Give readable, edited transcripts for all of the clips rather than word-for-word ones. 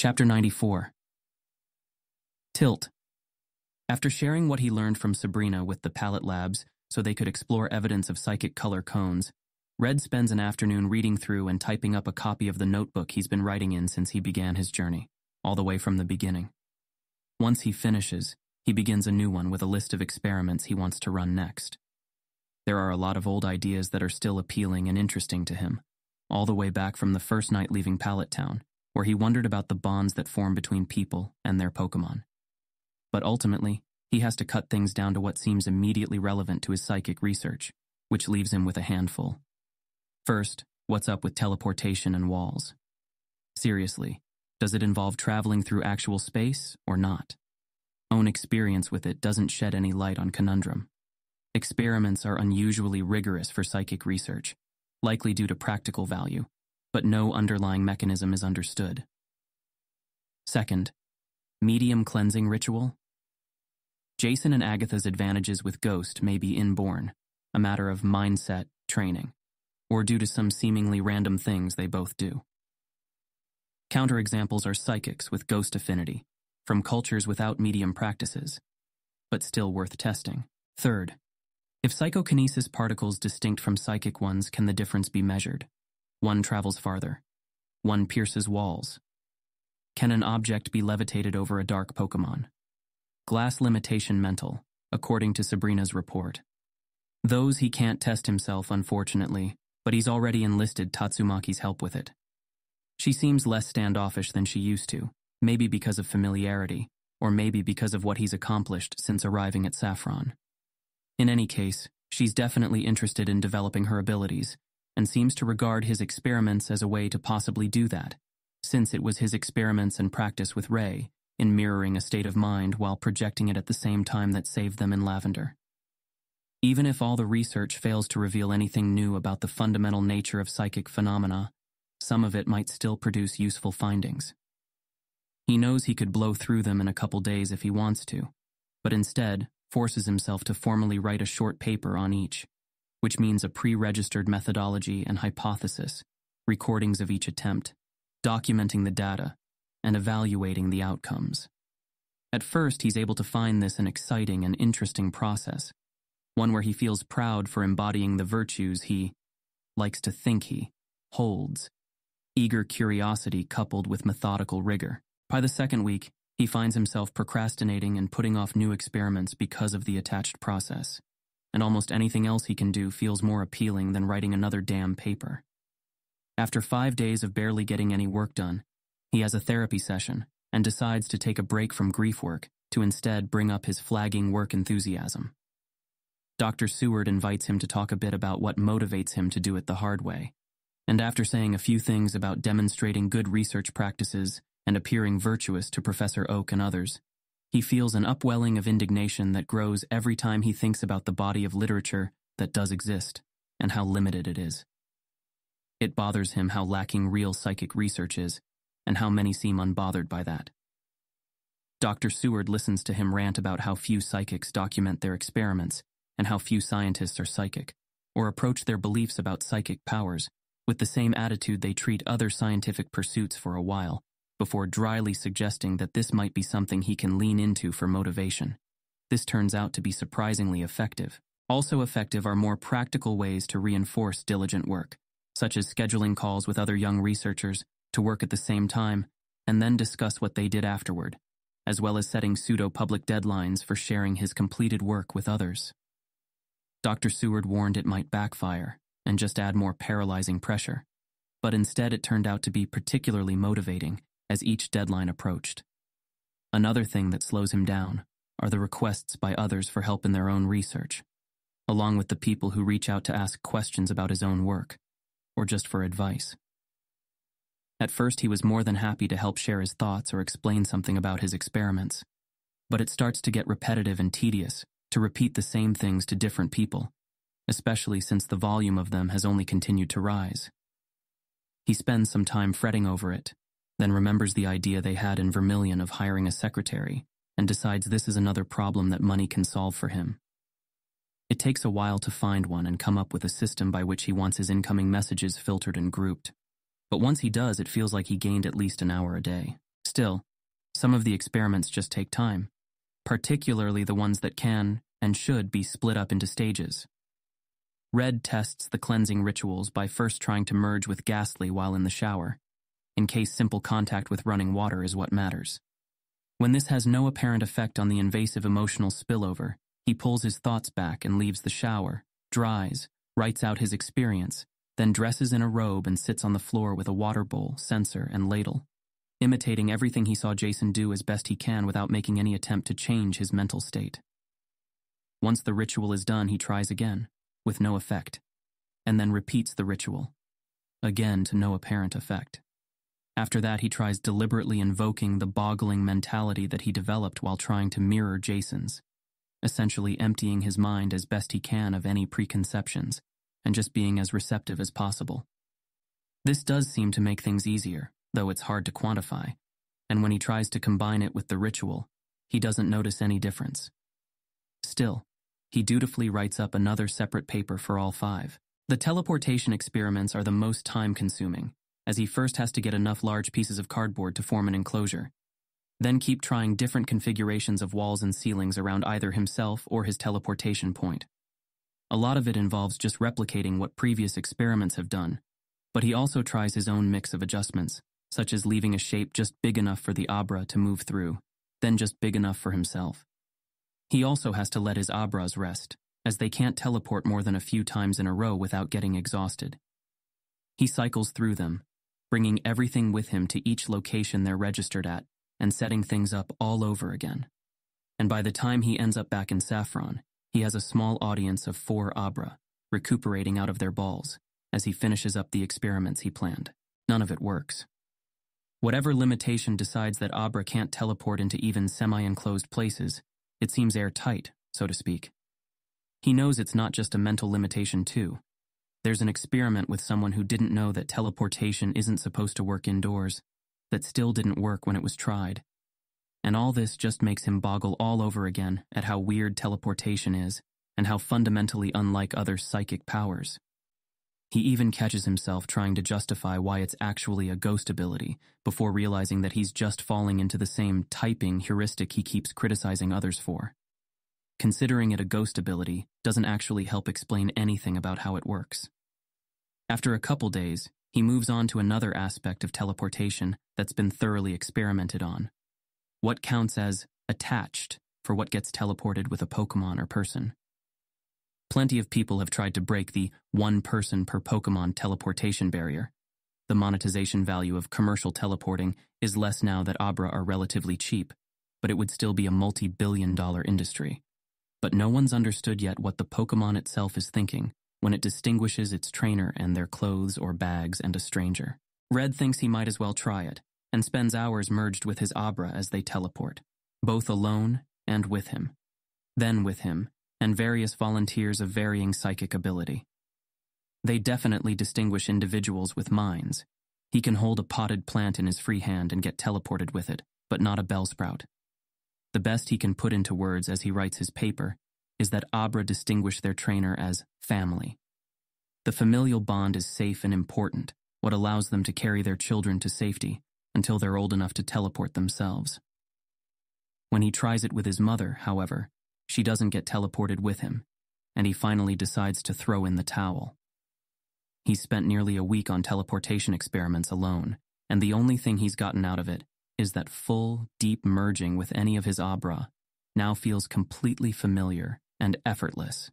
Chapter 94. Tilt. After sharing what he learned from Sabrina with the Palette Labs so they could explore evidence of psychic color cones, Red spends an afternoon reading through and typing up a copy of the notebook he's been writing in since he began his journey, all the way from the beginning. Once he finishes, he begins a new one with a list of experiments he wants to run next. There are a lot of old ideas that are still appealing and interesting to him, all the way back from the first night leaving Palette Town, where he wondered about the bonds that form between people and their Pokemon. But ultimately, he has to cut things down to what seems immediately relevant to his psychic research, which leaves him with a handful. First, what's up with teleportation and walls? Seriously, does it involve traveling through actual space or not? Own experience with it doesn't shed any light on conundrum. Experiments are unusually rigorous for psychic research, likely due to practical value, but no underlying mechanism is understood. Second, medium cleansing ritual. Jason and Agatha's advantages with Ghost may be inborn, a matter of mindset, training, or due to some seemingly random things they both do. Counterexamples are psychics with Ghost affinity, from cultures without medium practices, but still worth testing. Third, if psychokinesis particles distinct from psychic ones, can the difference be measured? One travels farther. One pierces walls. Can an object be levitated over a dark Pokemon? Glass limitation mental, according to Sabrina's report. Those he can't test himself, unfortunately, but he's already enlisted Tatsumaki's help with it. She seems less standoffish than she used to, maybe because of familiarity, or maybe because of what he's accomplished since arriving at Saffron. In any case, she's definitely interested in developing her abilities, and seems to regard his experiments as a way to possibly do that, since it was his experiments and practice with Ray in mirroring a state of mind while projecting it at the same time that saved them in Lavender. Even if all the research fails to reveal anything new about the fundamental nature of psychic phenomena, some of it might still produce useful findings. He knows he could blow through them in a couple days if he wants to, but instead forces himself to formally write a short paper on each, which means a pre-registered methodology and hypothesis, recordings of each attempt, documenting the data, and evaluating the outcomes. At first, he's able to find this an exciting and interesting process, one where he feels proud for embodying the virtues he likes to think he holds, eager curiosity coupled with methodical rigor. By the second week, he finds himself procrastinating and putting off new experiments because of the attached process, and almost anything else he can do feels more appealing than writing another damn paper. After 5 days of barely getting any work done, he has a therapy session and decides to take a break from grief work to instead bring up his flagging work enthusiasm. Dr. Seward invites him to talk a bit about what motivates him to do it the hard way, and after saying a few things about demonstrating good research practices and appearing virtuous to Professor Oak and others, he feels an upwelling of indignation that grows every time he thinks about the body of literature that does exist and how limited it is. It bothers him how lacking real psychic research is, and how many seem unbothered by that. Dr. Seward listens to him rant about how few psychics document their experiments and how few scientists are psychic, or approach their beliefs about psychic powers with the same attitude they treat other scientific pursuits for a while, before dryly suggesting that this might be something he can lean into for motivation. This turns out to be surprisingly effective. Also effective are more practical ways to reinforce diligent work, such as scheduling calls with other young researchers to work at the same time and then discuss what they did afterward, as well as setting pseudo-public deadlines for sharing his completed work with others. Dr. Seward warned it might backfire and just add more paralyzing pressure, but instead it turned out to be particularly motivating as each deadline approached. Another thing that slows him down are the requests by others for help in their own research, along with the people who reach out to ask questions about his own work, or just for advice. At first, he was more than happy to help share his thoughts or explain something about his experiments, but it starts to get repetitive and tedious to repeat the same things to different people, especially since the volume of them has only continued to rise. He spends some time fretting over it, then remembers the idea they had in Vermilion of hiring a secretary, and decides this is another problem that money can solve for him. It takes a while to find one and come up with a system by which he wants his incoming messages filtered and grouped. But once he does, it feels like he gained at least an hour a day. Still, some of the experiments just take time, particularly the ones that can and should be split up into stages. Red tests the cleansing rituals by first trying to merge with Ghastly while in the shower, in case simple contact with running water is what matters. When this has no apparent effect on the invasive emotional spillover, he pulls his thoughts back and leaves the shower, dries, writes out his experience, then dresses in a robe and sits on the floor with a water bowl, censer, and ladle, imitating everything he saw Jason do as best he can without making any attempt to change his mental state. Once the ritual is done, he tries again, with no effect, and then repeats the ritual, again to no apparent effect. After that, he tries deliberately invoking the boggling mentality that he developed while trying to mirror Jason's, essentially emptying his mind as best he can of any preconceptions, and just being as receptive as possible. This does seem to make things easier, though it's hard to quantify, and when he tries to combine it with the ritual, he doesn't notice any difference. Still, he dutifully writes up another separate paper for all 5. The teleportation experiments are the most time-consuming, as he first has to get enough large pieces of cardboard to form an enclosure, then keep trying different configurations of walls and ceilings around either himself or his teleportation point. A lot of it involves just replicating what previous experiments have done, but he also tries his own mix of adjustments, such as leaving a shape just big enough for the Abra to move through, then just big enough for himself. He also has to let his Abras rest, as they can't teleport more than a few times in a row without getting exhausted. He cycles through them, bringing everything with him to each location they're registered at, and setting things up all over again. And by the time he ends up back in Saffron, he has a small audience of 4 Abra, recuperating out of their balls, as he finishes up the experiments he planned. None of it works. Whatever limitation decides that Abra can't teleport into even semi-enclosed places, it seems airtight, so to speak. He knows it's not just a mental limitation too. There's an experiment with someone who didn't know that teleportation isn't supposed to work indoors, that still didn't work when it was tried. And all this just makes him boggle all over again at how weird teleportation is and how fundamentally unlike other psychic powers. He even catches himself trying to justify why it's actually a ghost ability before realizing that he's just falling into the same typing heuristic he keeps criticizing others for. Considering it a ghost ability doesn't actually help explain anything about how it works. After a couple days, he moves on to another aspect of teleportation that's been thoroughly experimented on. What counts as attached for what gets teleported with a Pokemon or person. Plenty of people have tried to break the one person per Pokemon teleportation barrier. The monetization value of commercial teleporting is less now that Abra are relatively cheap, but it would still be a multi-billion-dollar industry. But no one's understood yet what the Pokemon itself is thinking when it distinguishes its trainer and their clothes or bags and a stranger. Red thinks he might as well try it, and spends hours merged with his Abra as they teleport, both alone and with him. Then with him, and various volunteers of varying psychic ability. They definitely distinguish individuals with minds. He can hold a potted plant in his free hand and get teleported with it, but not a Bellsprout. The best he can put into words as he writes his paper is that Abra distinguish their trainer as family. The familial bond is safe and important, what allows them to carry their children to safety until they're old enough to teleport themselves. When he tries it with his mother, however, she doesn't get teleported with him, and he finally decides to throw in the towel. He's spent nearly a week on teleportation experiments alone, and the only thing he's gotten out of it is that full, deep merging with any of his Abra now feels completely familiar and effortless.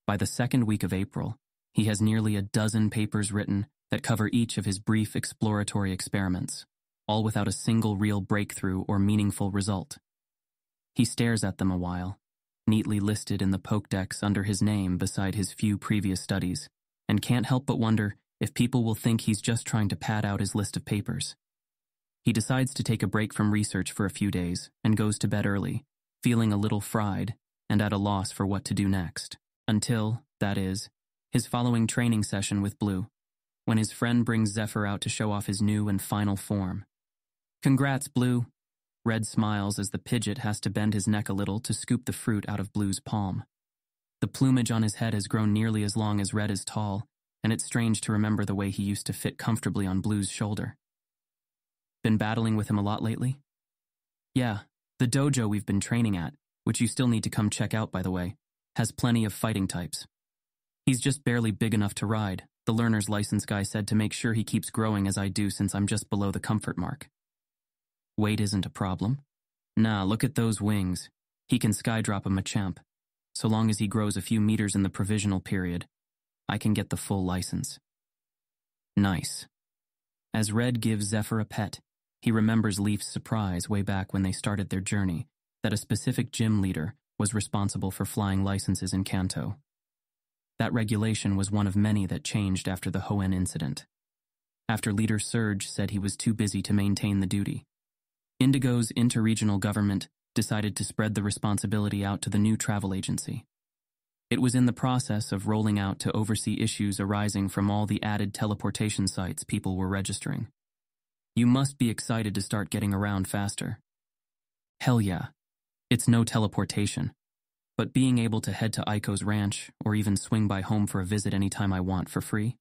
By the second week of April, he has nearly a dozen papers written that cover each of his brief exploratory experiments, all without a single real breakthrough or meaningful result. He stares at them a while, neatly listed in the Pokédex under his name beside his few previous studies, and can't help but wonder if people will think he's just trying to pad out his list of papers. He decides to take a break from research for a few days and goes to bed early, feeling a little fried and at a loss for what to do next, until, that is, his following training session with Blue, when his friend brings Zephyr out to show off his new and final form. "Congrats, Blue." Red smiles as the Pidgeot has to bend his neck a little to scoop the fruit out of Blue's palm. The plumage on his head has grown nearly as long as Red is tall, and it's strange to remember the way he used to fit comfortably on Blue's shoulder. Been battling with him a lot lately? Yeah, the dojo we've been training at, which you still need to come check out by the way, has plenty of fighting types. He's just barely big enough to ride, the learner's license guy said, to make sure he keeps growing as I do since I'm just below the comfort mark. Weight isn't a problem. Nah, look at those wings. He can skydrop a Machamp. So long as he grows a few meters in the provisional period, I can get the full license. Nice. As Red gives Zephyr a pet, he remembers Leaf's surprise way back when they started their journey that a specific gym leader was responsible for flying licenses in Kanto. That regulation was one of many that changed after the Hoenn incident. After Leader Surge said he was too busy to maintain the duty, Indigo's interregional government decided to spread the responsibility out to the new travel agency. It was in the process of rolling out to oversee issues arising from all the added teleportation sites people were registering. You must be excited to start getting around faster. Hell yeah. It's no teleportation, but being able to head to Aiko's ranch or even swing by home for a visit anytime I want for free.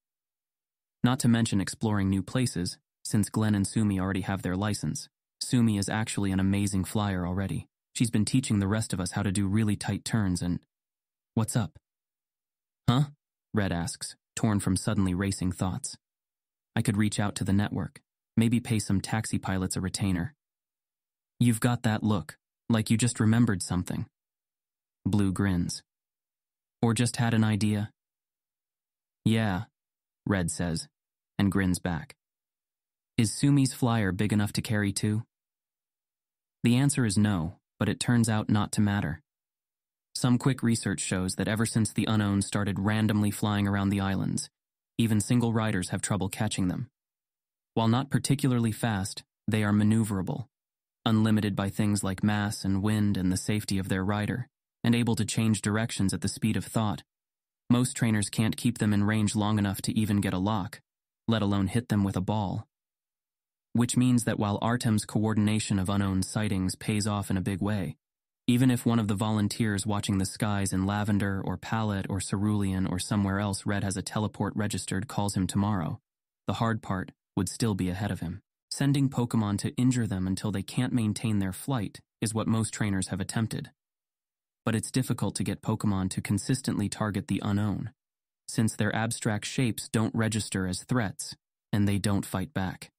Not to mention exploring new places, since Glenn and Sumi already have their license. Sumi is actually an amazing flyer already. She's been teaching the rest of us how to do really tight turns and... What's up? Huh? Red asks, torn from suddenly racing thoughts. I could reach out to the network, maybe pay some taxi pilots a retainer. You've got that look, like you just remembered something. Blue grins. Or just had an idea? Yeah, Red says, and grins back. Is Sumi's flyer big enough to carry two? The answer is no, but it turns out not to matter. Some quick research shows that ever since the Unknown started randomly flying around the islands, even single riders have trouble catching them. While not particularly fast, they are maneuverable, unlimited by things like mass and wind and the safety of their rider, and able to change directions at the speed of thought. Most trainers can't keep them in range long enough to even get a lock, let alone hit them with a ball. Which means that while Artem's coordination of Unknown sightings pays off in a big way, even if one of the volunteers watching the skies in Lavender or Palette or Cerulean or somewhere else Red has a teleport registered calls him tomorrow, the hard part would still be ahead of him. Sending Pokemon to injure them until they can't maintain their flight is what most trainers have attempted. But it's difficult to get Pokemon to consistently target the Unknown, since their abstract shapes don't register as threats, and they don't fight back.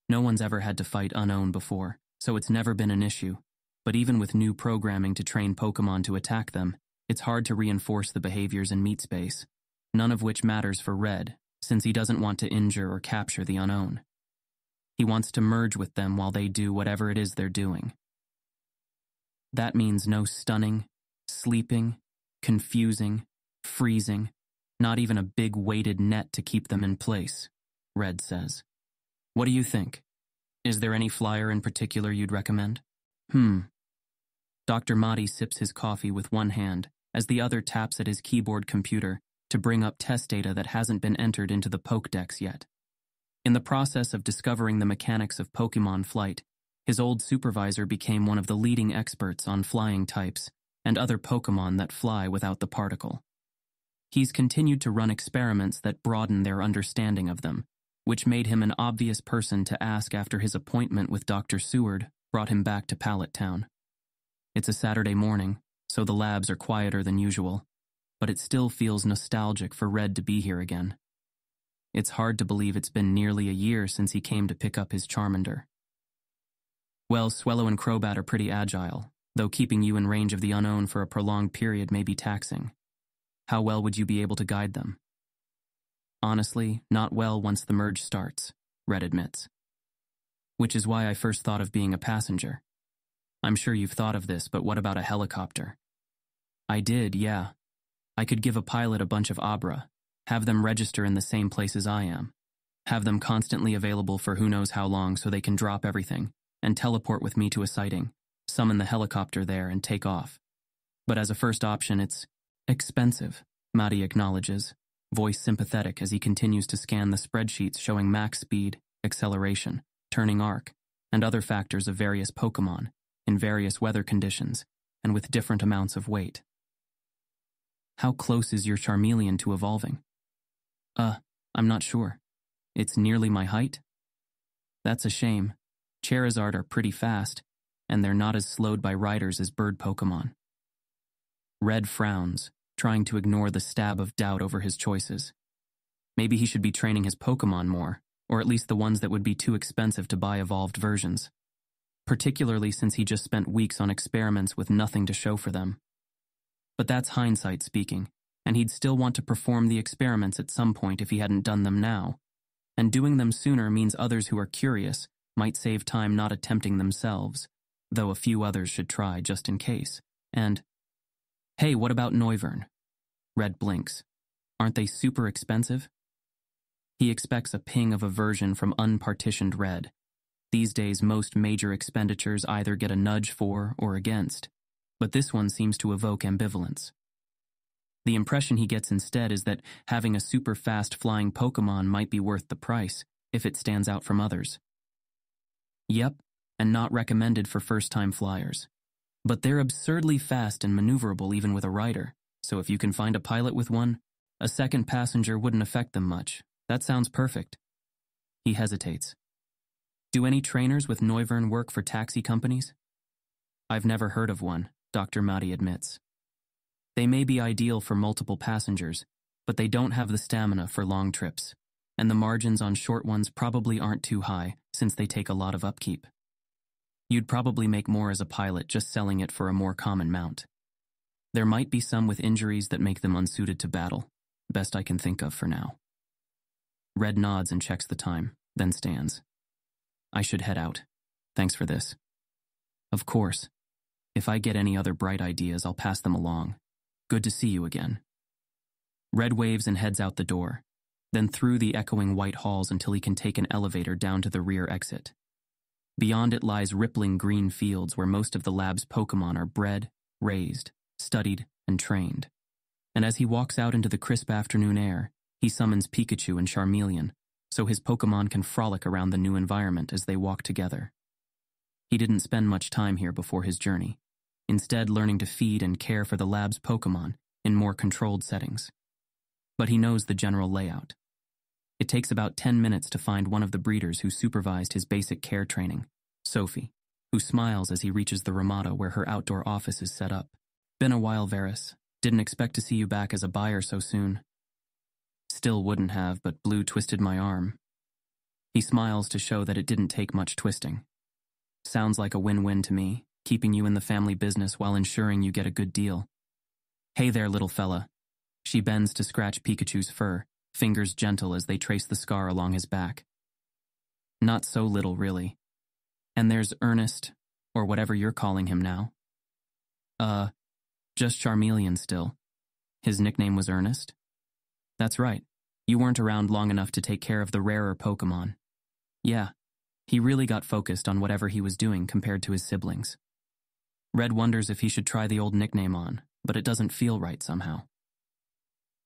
No one's ever had to fight Unknown before, so it's never been an issue. But even with new programming to train Pokemon to attack them, it's hard to reinforce the behaviors in meat space, none of which matters for Red, since he doesn't want to injure or capture the Unknown. He wants to merge with them while they do whatever it is they're doing. That means no stunning, sleeping, confusing, freezing, not even a big weighted net to keep them in place, Red says. What do you think? Is there any flyer in particular you'd recommend? Dr. Mahdi sips his coffee with one hand as the other taps at his keyboard computer to bring up test data that hasn't been entered into the Pokédex yet. In the process of discovering the mechanics of Pokemon flight, his old supervisor became one of the leading experts on flying types and other Pokemon that fly without the particle. He's continued to run experiments that broaden their understanding of them, which made him an obvious person to ask after his appointment with Dr. Seward brought him back to Pallet Town. It's a Saturday morning, so the labs are quieter than usual, but it still feels nostalgic for Red to be here again. It's hard to believe it's been nearly a year since he came to pick up his Charmander. Well, Swellow and Crobat are pretty agile, though keeping you in range of the Unknown for a prolonged period may be taxing. How well would you be able to guide them? Honestly, not well once the merge starts, Red admits. Which is why I first thought of being a passenger. I'm sure you've thought of this, but what about a helicopter? I did, yeah. I could give a pilot a bunch of Abra, have them register in the same place as I am, have them constantly available for who knows how long so they can drop everything, and teleport with me to a sighting, summon the helicopter there and take off. But as a first option, it's expensive, Mahdi acknowledges, voice sympathetic as he continues to scan the spreadsheets showing max speed, acceleration, turning arc, and other factors of various Pokemon, in various weather conditions, and with different amounts of weight. How close is your Charmeleon to evolving? I'm not sure. It's nearly my height? That's a shame. Charizard are pretty fast, and they're not as slowed by riders as bird Pokemon. Red frowns, trying to ignore the stab of doubt over his choices. Maybe he should be training his Pokemon more, or at least the ones that would be too expensive to buy evolved versions. Particularly since he just spent weeks on experiments with nothing to show for them. But that's hindsight speaking, and he'd still want to perform the experiments at some point if he hadn't done them now. And doing them sooner means others who are curious might save time not attempting themselves, though a few others should try just in case. And, hey, what about Noivern? Red blinks. Aren't they super expensive? He expects a ping of aversion from unpartitioned Red. These days, most major expenditures either get a nudge for or against, but this one seems to evoke ambivalence. The impression he gets instead is that having a super fast flying Pokemon might be worth the price if it stands out from others. Yep, and not recommended for first-time flyers. But they're absurdly fast and maneuverable even with a rider, so if you can find a pilot with one, a second passenger wouldn't affect them much. That sounds perfect. He hesitates. Do any trainers with Noivern work for taxi companies? I've never heard of one, Dr. Mahdi admits. They may be ideal for multiple passengers, but they don't have the stamina for long trips, and the margins on short ones probably aren't too high since they take a lot of upkeep. You'd probably make more as a pilot just selling it for a more common mount. There might be some with injuries that make them unsuited to battle, best I can think of for now. Red nods and checks the time, then stands. I should head out. Thanks for this. Of course. If I get any other bright ideas, I'll pass them along. Good to see you again. Red waves and heads out the door, then through the echoing white halls until he can take an elevator down to the rear exit. Beyond it lies rippling green fields where most of the lab's Pokemon are bred, raised, studied, and trained. And as he walks out into the crisp afternoon air, he summons Pikachu and Charmeleon, so his Pokemon can frolic around the new environment as they walk together. He didn't spend much time here before his journey, instead learning to feed and care for the lab's Pokemon in more controlled settings. But he knows the general layout. It takes about 10 minutes to find one of the breeders who supervised his basic care training, Sophie, who smiles as he reaches the Ramada where her outdoor office is set up. Been a while, Varus. Didn't expect to see you back as a buyer so soon. Still wouldn't have, but Blue twisted my arm. He smiles to show that it didn't take much twisting. Sounds like a win-win to me, keeping you in the family business while ensuring you get a good deal. Hey there, little fella. She bends to scratch Pikachu's fur, fingers gentle as they trace the scar along his back. Not so little, really. And there's Ernest, or whatever you're calling him now. Just Charmeleon still. His nickname was Ernest? That's right. You weren't around long enough to take care of the rarer Pokemon. Yeah, he really got focused on whatever he was doing compared to his siblings. Red wonders if he should try the old nickname on, but it doesn't feel right somehow.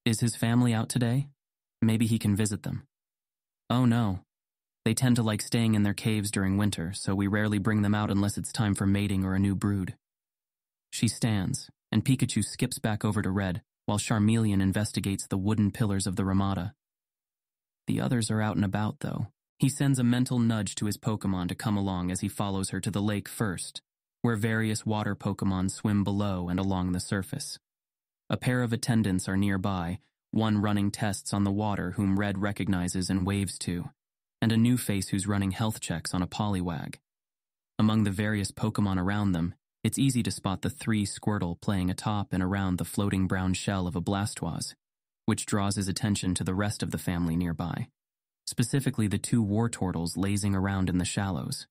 Is his family out today? Maybe he can visit them. Oh no. They tend to like staying in their caves during winter, so we rarely bring them out unless it's time for mating or a new brood. She stands, and Pikachu skips back over to Red, while Charmeleon investigates the wooden pillars of the Ramada. The others are out and about, though. He sends a mental nudge to his Pokemon to come along as he follows her to the lake first, where various water Pokemon swim below and along the surface. A pair of attendants are nearby, one running tests on the water whom Red recognizes and waves to, and a new face who's running health checks on a Poliwag. Among the various Pokemon around them, it's easy to spot the 3 Squirtle playing atop and around the floating brown shell of a Blastoise, which draws his attention to the rest of the family nearby, specifically the 2 Wartortles lazing around in the shallows.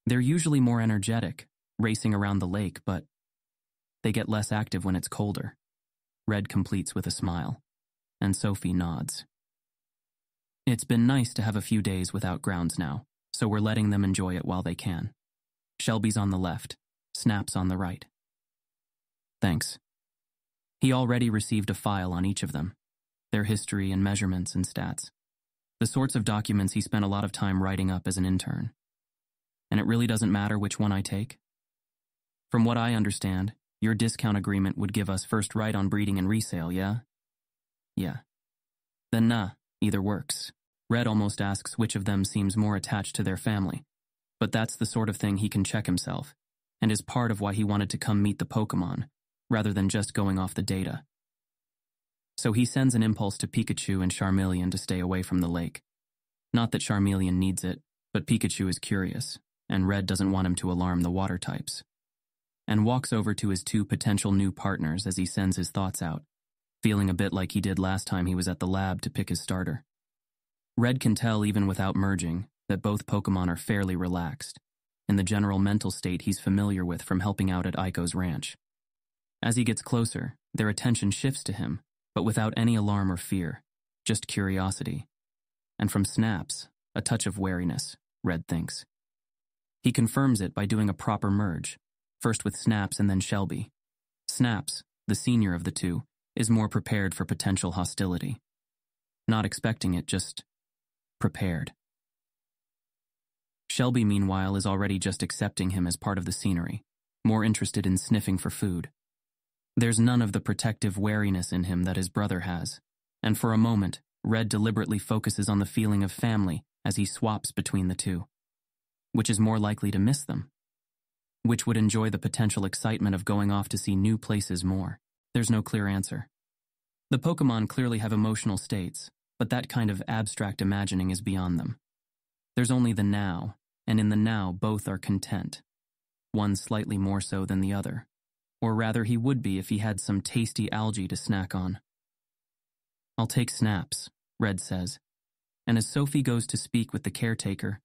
They're usually more energetic, racing around the lake, but they get less active when it's colder. Red completes with a smile, and Sophie nods. It's been nice to have a few days without grounds now, so we're letting them enjoy it while they can. Shelby's on the left, Snap's on the right. Thanks. He already received a file on each of them, their history and measurements and stats. The sorts of documents he spent a lot of time writing up as an intern. And it really doesn't matter which one I take? From what I understand, your discount agreement would give us first right on breeding and resale, yeah? Yeah. Then nah, either works. Red almost asks which of them seems more attached to their family. But that's the sort of thing he can check himself, and is part of why he wanted to come meet the Pokémon, rather than just going off the data. So he sends an impulse to Pikachu and Charmeleon to stay away from the lake. Not that Charmeleon needs it, but Pikachu is curious, and Red doesn't want him to alarm the water types. And walks over to his two potential new partners as he sends his thoughts out, feeling a bit like he did last time he was at the lab to pick his starter. Red can tell even without merging that both Pokémon are fairly relaxed, in the general mental state he's familiar with from helping out at Aiko's ranch. As he gets closer, their attention shifts to him, but without any alarm or fear, just curiosity. And from Snaps, a touch of wariness, Red thinks. He confirms it by doing a proper merge, first with Snaps and then Shelby. Snaps, the senior of the two, is more prepared for potential hostility. Not expecting it, just prepared. Shelby, meanwhile, is already just accepting him as part of the scenery, more interested in sniffing for food. There's none of the protective wariness in him that his brother has, and for a moment, Red deliberately focuses on the feeling of family as he swaps between the two. Which is more likely to miss them? Which would enjoy the potential excitement of going off to see new places more? There's no clear answer. The Pokémon clearly have emotional states, but that kind of abstract imagining is beyond them. There's only the now, and in the now both are content. One slightly more so than the other. Or rather, he would be if he had some tasty algae to snack on. "I'll take Snaps," Red says. And as Sophie goes to speak with the caretaker,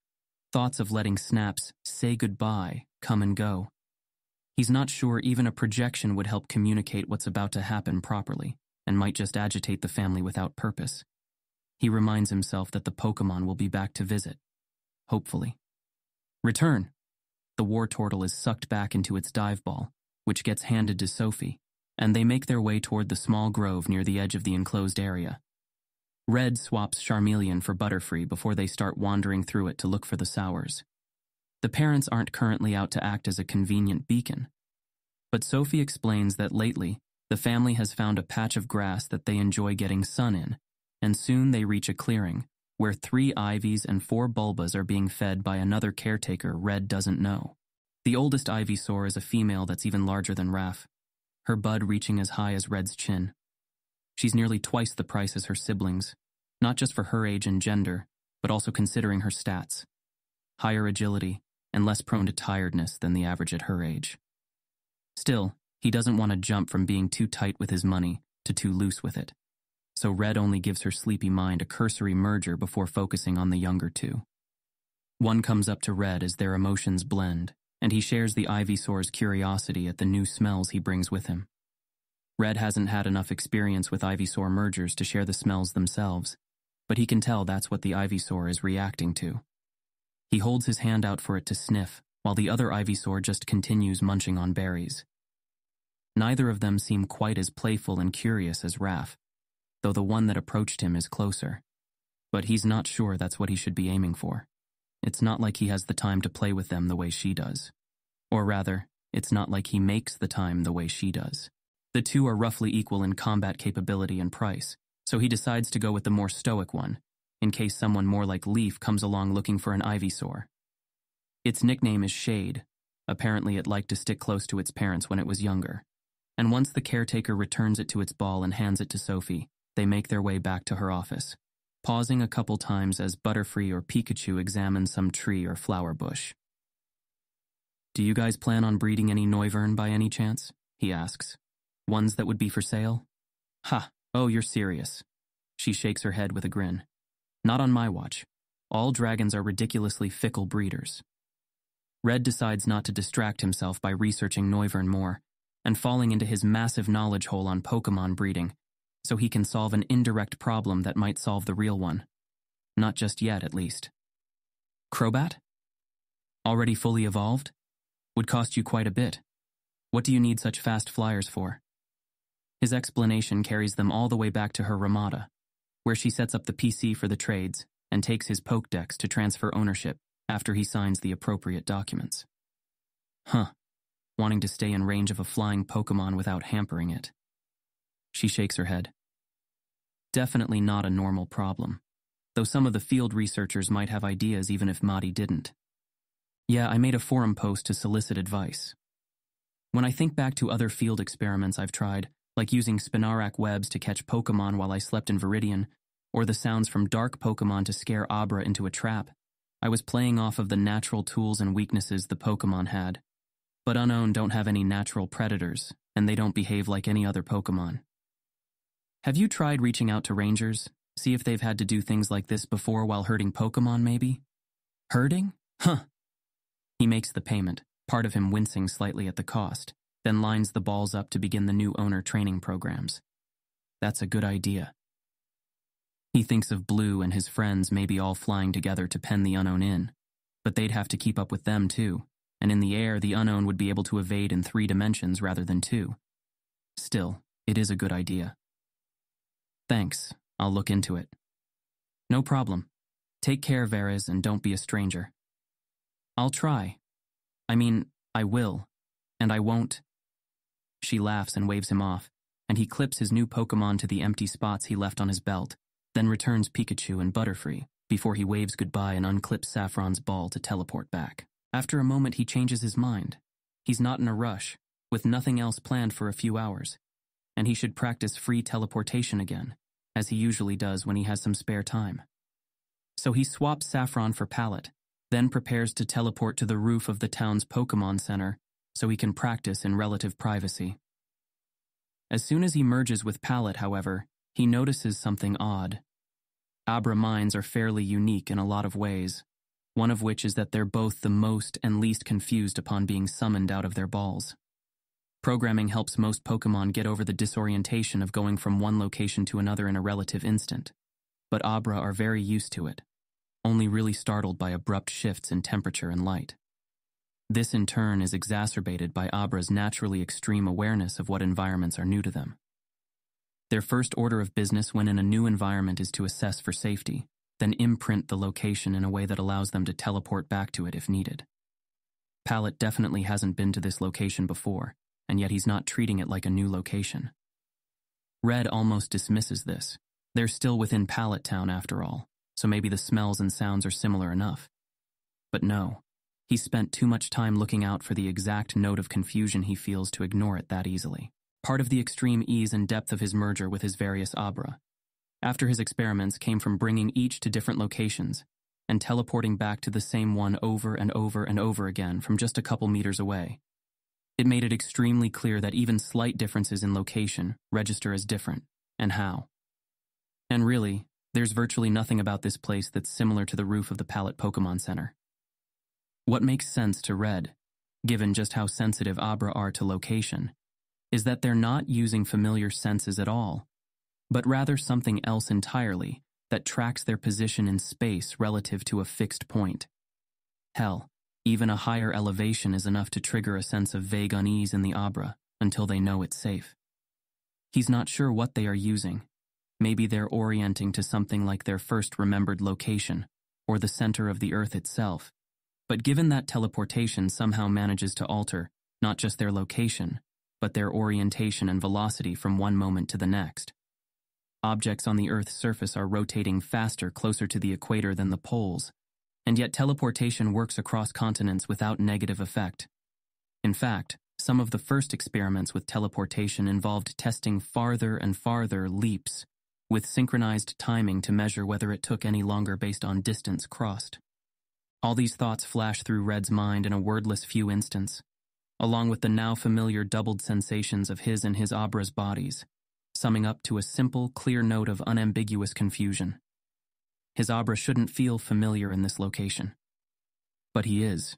thoughts of letting Snaps say goodbye come and go. He's not sure even a projection would help communicate what's about to happen properly, and might just agitate the family without purpose. He reminds himself that the Pokémon will be back to visit. Hopefully. Return! The Wartortle is sucked back into its dive ball, which gets handed to Sophie, and they make their way toward the small grove near the edge of the enclosed area. Red swaps Charmeleon for Butterfree before they start wandering through it to look for the Sours. The parents aren't currently out to act as a convenient beacon, but Sophie explains that lately, the family has found a patch of grass that they enjoy getting sun in, and soon they reach a clearing, where 3 Ivies and 4 Bulbas are being fed by another caretaker Red doesn't know. The oldest Ivysaur is a female that's even larger than Raph, her bud reaching as high as Red's chin. She's nearly twice the price as her siblings, not just for her age and gender, but also considering her stats. Higher agility, and less prone to tiredness than the average at her age. Still, he doesn't want to jump from being too tight with his money to too loose with it, so Red only gives her sleepy mind a cursory merger before focusing on the younger two. One comes up to Red as their emotions blend, and he shares the Ivysaur's curiosity at the new smells he brings with him. Red hasn't had enough experience with Ivysaur mergers to share the smells themselves, but he can tell that's what the Ivysaur is reacting to. He holds his hand out for it to sniff, while the other Ivysaur just continues munching on berries. Neither of them seem quite as playful and curious as Raph, though the one that approached him is closer. But he's not sure that's what he should be aiming for. It's not like he has the time to play with them the way she does. Or rather, it's not like he makes the time the way she does. The two are roughly equal in combat capability and price, so he decides to go with the more stoic one, in case someone more like Leaf comes along looking for an Ivysaur. Its nickname is Shade. Apparently it liked to stick close to its parents when it was younger. And once the caretaker returns it to its ball and hands it to Sophie, they make their way back to her office, pausing a couple times as Butterfree or Pikachu examine some tree or flower bush. "Do you guys plan on breeding any Noivern by any chance?" he asks. "Ones that would be for sale?" "Ha, oh, you're serious." She shakes her head with a grin. "Not on my watch. All dragons are ridiculously fickle breeders." Red decides not to distract himself by researching Noivern more, and falling into his massive knowledge hole on Pokémon breeding, so he can solve an indirect problem that might solve the real one. Not just yet, at least. "Crobat? Already fully evolved? Would cost you quite a bit. What do you need such fast flyers for?" His explanation carries them all the way back to her Ramada, where she sets up the PC for the trades and takes his Pokédex to transfer ownership after he signs the appropriate documents. Huh. Wanting to stay in range of a flying Pokémon without hampering it. She shakes her head. Definitely not a normal problem, though some of the field researchers might have ideas even if Madi didn't. Yeah, I made a forum post to solicit advice. When I think back to other field experiments I've tried, like using Spinarak webs to catch Pokemon while I slept in Viridian, or the sounds from dark Pokemon to scare Abra into a trap, I was playing off of the natural tools and weaknesses the Pokemon had. But Unown don't have any natural predators, and they don't behave like any other Pokemon. Have you tried reaching out to rangers? See if they've had to do things like this before while herding Pokemon, maybe? Herding? Huh. He makes the payment, part of him wincing slightly at the cost, then lines the balls up to begin the new owner training programs. That's a good idea. He thinks of Blue and his friends maybe all flying together to pen the Unown in, but they'd have to keep up with them too, and in the air the Unown would be able to evade in 3 dimensions rather than 2. Still, it is a good idea. Thanks, I'll look into it. No problem. Take care, Varys, and don't be a stranger. I'll try. I will. And I won't. She laughs and waves him off, and he clips his new Pokemon to the empty spots he left on his belt, then returns Pikachu and Butterfree before he waves goodbye and unclips Saffron's ball to teleport back. After a moment, he changes his mind. He's not in a rush, with nothing else planned for a few hours, and he should practice free teleportation again, as he usually does when he has some spare time. So he swaps Saffron for Pallet, then prepares to teleport to the roof of the town's Pokemon Center so he can practice in relative privacy. As soon as he merges with Pallet, however, he notices something odd. Abra minds are fairly unique in a lot of ways, one of which is that they're both the most and least confused upon being summoned out of their balls. Programming helps most Pokemon get over the disorientation of going from one location to another in a relative instant, but Abra are very used to it, only really startled by abrupt shifts in temperature and light. This in turn is exacerbated by Abra's naturally extreme awareness of what environments are new to them. Their first order of business when in a new environment is to assess for safety, then imprint the location in a way that allows them to teleport back to it if needed. Pallet definitely hasn't been to this location before, and yet he's not treating it like a new location. Red almost dismisses this. They're still within Pallet Town after all, so maybe the smells and sounds are similar enough. But no, he's spent too much time looking out for the exact note of confusion he feels to ignore it that easily. Part of the extreme ease and depth of his merger with his various Abra, after his experiments, came from bringing each to different locations and teleporting back to the same one over and over and over again from just a couple meters away. It made it extremely clear that even slight differences in location register as different, and how. And really, there's virtually nothing about this place that's similar to the roof of the Pallet Pokemon Center. What makes sense to Red, given just how sensitive Abra are to location, is that they're not using familiar senses at all, but rather something else entirely that tracks their position in space relative to a fixed point. Hell, even a higher elevation is enough to trigger a sense of vague unease in the Abra until they know it's safe. He's not sure what they are using. Maybe they're orienting to something like their first remembered location, or the center of the Earth itself. But given that teleportation somehow manages to alter not just their location, but their orientation and velocity from one moment to the next. Objects on the Earth's surface are rotating faster closer to the equator than the poles, and yet teleportation works across continents without negative effect. In fact, some of the first experiments with teleportation involved testing farther and farther leaps, with synchronized timing to measure whether it took any longer based on distance crossed. All these thoughts flash through Red's mind in a wordless few instants, along with the now familiar doubled sensations of his and his Abra's bodies, summing up to a simple, clear note of unambiguous confusion. His Abra shouldn't feel familiar in this location. But he is.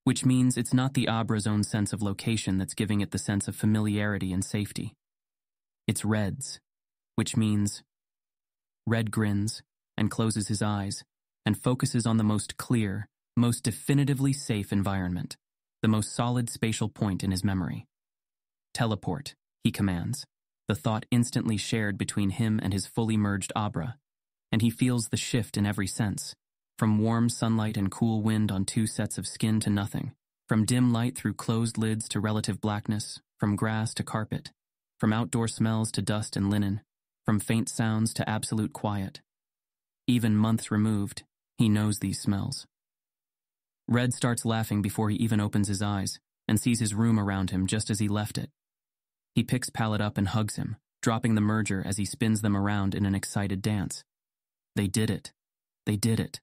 Which means it's not the Abra's own sense of location that's giving it the sense of familiarity and safety. It's Red's, which means Red grins and closes his eyes and focuses on the most clear, most definitively safe environment, the most solid spatial point in his memory. Teleport, he commands, the thought instantly shared between him and his fully merged Abra, and he feels the shift in every sense, from warm sunlight and cool wind on 2 sets of skin to nothing, from dim light through closed lids to relative blackness, from grass to carpet, from outdoor smells to dust and linen, from faint sounds to absolute quiet. Even months removed, he knows these smells. Red starts laughing before he even opens his eyes and sees his room around him just as he left it. He picks Pallet up and hugs him, dropping the merger as he spins them around in an excited dance. They did it. They did it.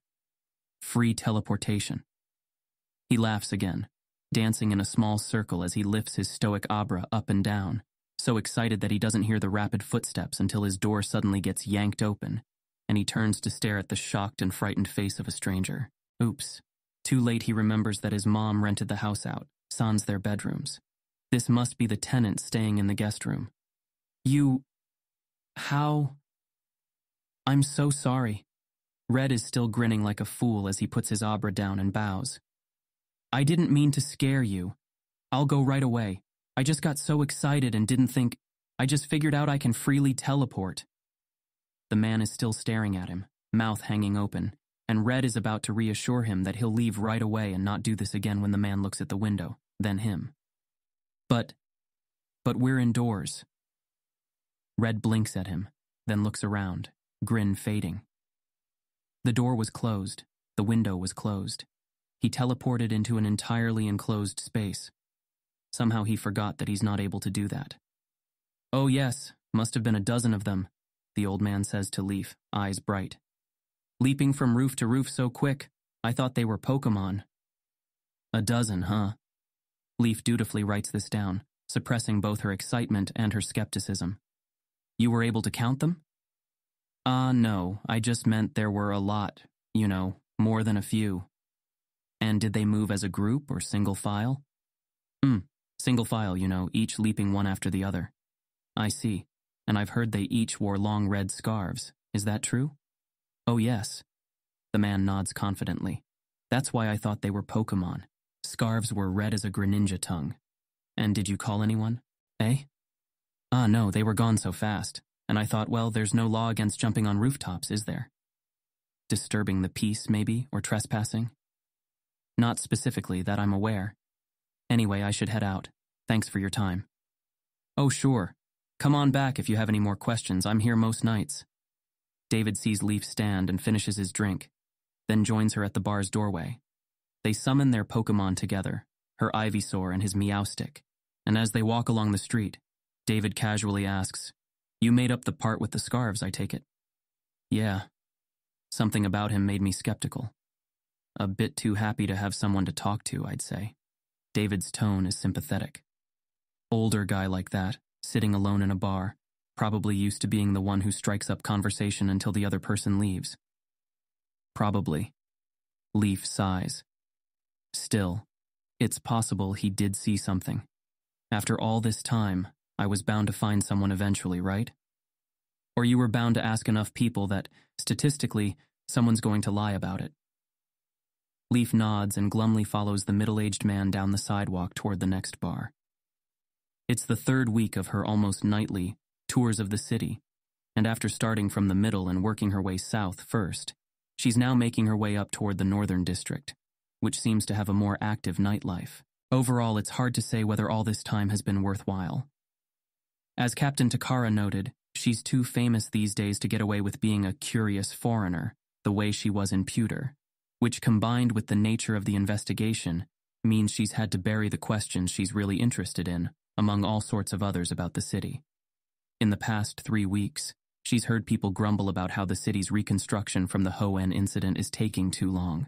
Free teleportation. He laughs again, dancing in a small circle as he lifts his stoic Abra up and down, so excited that he doesn't hear the rapid footsteps until his door suddenly gets yanked open, and he turns to stare at the shocked and frightened face of a stranger. Oops. Too late he remembers that his mom rented the house out, sans their bedrooms. This must be the tenant staying in the guest room. How? I'm so sorry. Red is still grinning like a fool as he puts his Abra down and bows. I didn't mean to scare you. I'll go right away. I just got so excited and didn't think. I just figured out I can freely teleport. The man is still staring at him, mouth hanging open, and Red is about to reassure him that he'll leave right away and not do this again when the man looks at the window, then him. But we're indoors. Red blinks at him, then looks around, grin fading. The door was closed. The window was closed. He teleported into an entirely enclosed space. Somehow he forgot that he's not able to do that. Oh yes, must have been a dozen of them, the old man says to Leaf, eyes bright. Leaping from roof to roof so quick, I thought they were Pokemon. A dozen, huh? Leaf dutifully writes this down, suppressing both her excitement and her skepticism. You were able to count them? No, I just meant there were a lot, more than a few. And did they move as a group or single file? Single file, each leaping one after the other. I see, and I've heard they each wore long red scarves. Is that true? Oh yes. The man nods confidently. That's why I thought they were Pokemon. Scarves were red as a Greninja tongue. And did you call anyone? Eh? No, they were gone so fast. And I thought, well, there's no law against jumping on rooftops, is there? Disturbing the peace, maybe, or trespassing? Not specifically, that I'm aware. Anyway, I should head out. Thanks for your time. Oh, sure. Come on back if you have any more questions. I'm here most nights. David sees Leaf stand and finishes his drink, then joins her at the bar's doorway. They summon their Pokemon together, her Ivysaur and his Meowstic, and as they walk along the street, David casually asks, You made up the part with the scarves, I take it? Yeah. Something about him made me skeptical. A bit too happy to have someone to talk to, I'd say. David's tone is sympathetic. Older guy like that, sitting alone in a bar, probably used to being the one who strikes up conversation until the other person leaves. Probably. Leaf sighs. Still, it's possible he did see something. After all this time, I was bound to find someone eventually, right? Or you were bound to ask enough people that, statistically, someone's going to lie about it. Leaf nods and glumly follows the middle-aged man down the sidewalk toward the next bar. It's the third week of her almost nightly tours of the city, and after starting from the middle and working her way south first, she's now making her way up toward the northern district, which seems to have a more active nightlife. Overall, it's hard to say whether all this time has been worthwhile. As Captain Takara noted, she's too famous these days to get away with being a curious foreigner, the way she was in Pewter, which combined with the nature of the investigation means she's had to bury the questions she's really interested in, among all sorts of others about the city. In the past 3 weeks, she's heard people grumble about how the city's reconstruction from the Hoenn incident is taking too long,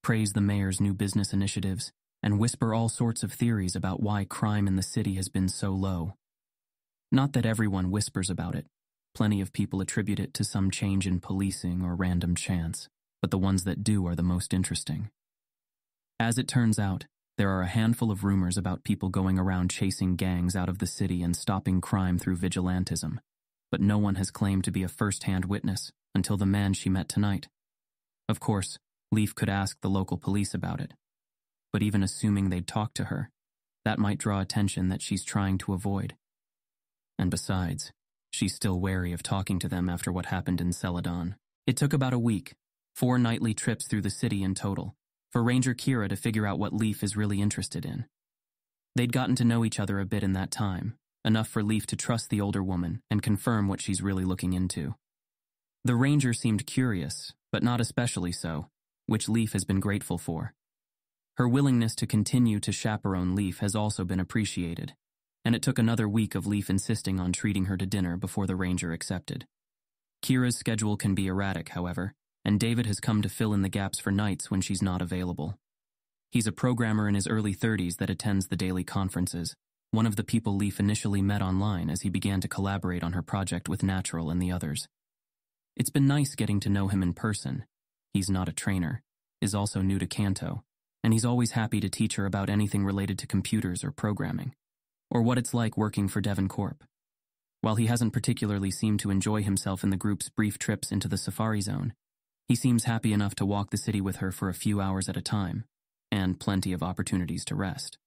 praise the mayor's new business initiatives, and whisper all sorts of theories about why crime in the city has been so low. Not that everyone whispers about it. Plenty of people attribute it to some change in policing or random chance, but the ones that do are the most interesting. As it turns out, there are a handful of rumors about people going around chasing gangs out of the city and stopping crime through vigilantism, but no one has claimed to be a first-hand witness until the man she met tonight. Of course, Leaf could ask the local police about it, but even assuming they'd talk to her, that might draw attention that she's trying to avoid. And besides, she's still wary of talking to them after what happened in Celadon. It took about a week, 4 nightly trips through the city in total, for Ranger Kira to figure out what Leaf is really interested in. They'd gotten to know each other a bit in that time, enough for Leaf to trust the older woman and confirm what she's really looking into. The Ranger seemed curious, but not especially so, which Leaf has been grateful for. Her willingness to continue to chaperone Leaf has also been appreciated, and it took another week of Leaf insisting on treating her to dinner before the ranger accepted. Kira's schedule can be erratic, however, and David has come to fill in the gaps for nights when she's not available. He's a programmer in his early 30s that attends the daily conferences, one of the people Leaf initially met online as he began to collaborate on her project with Natural and the others. It's been nice getting to know him in person. He's not a trainer, is also new to Kanto, and he's always happy to teach her about anything related to computers or programming, or what it's like working for Devon Corp. While he hasn't particularly seemed to enjoy himself in the group's brief trips into the Safari Zone, he seems happy enough to walk the city with her for a few hours at a time, and plenty of opportunities to rest.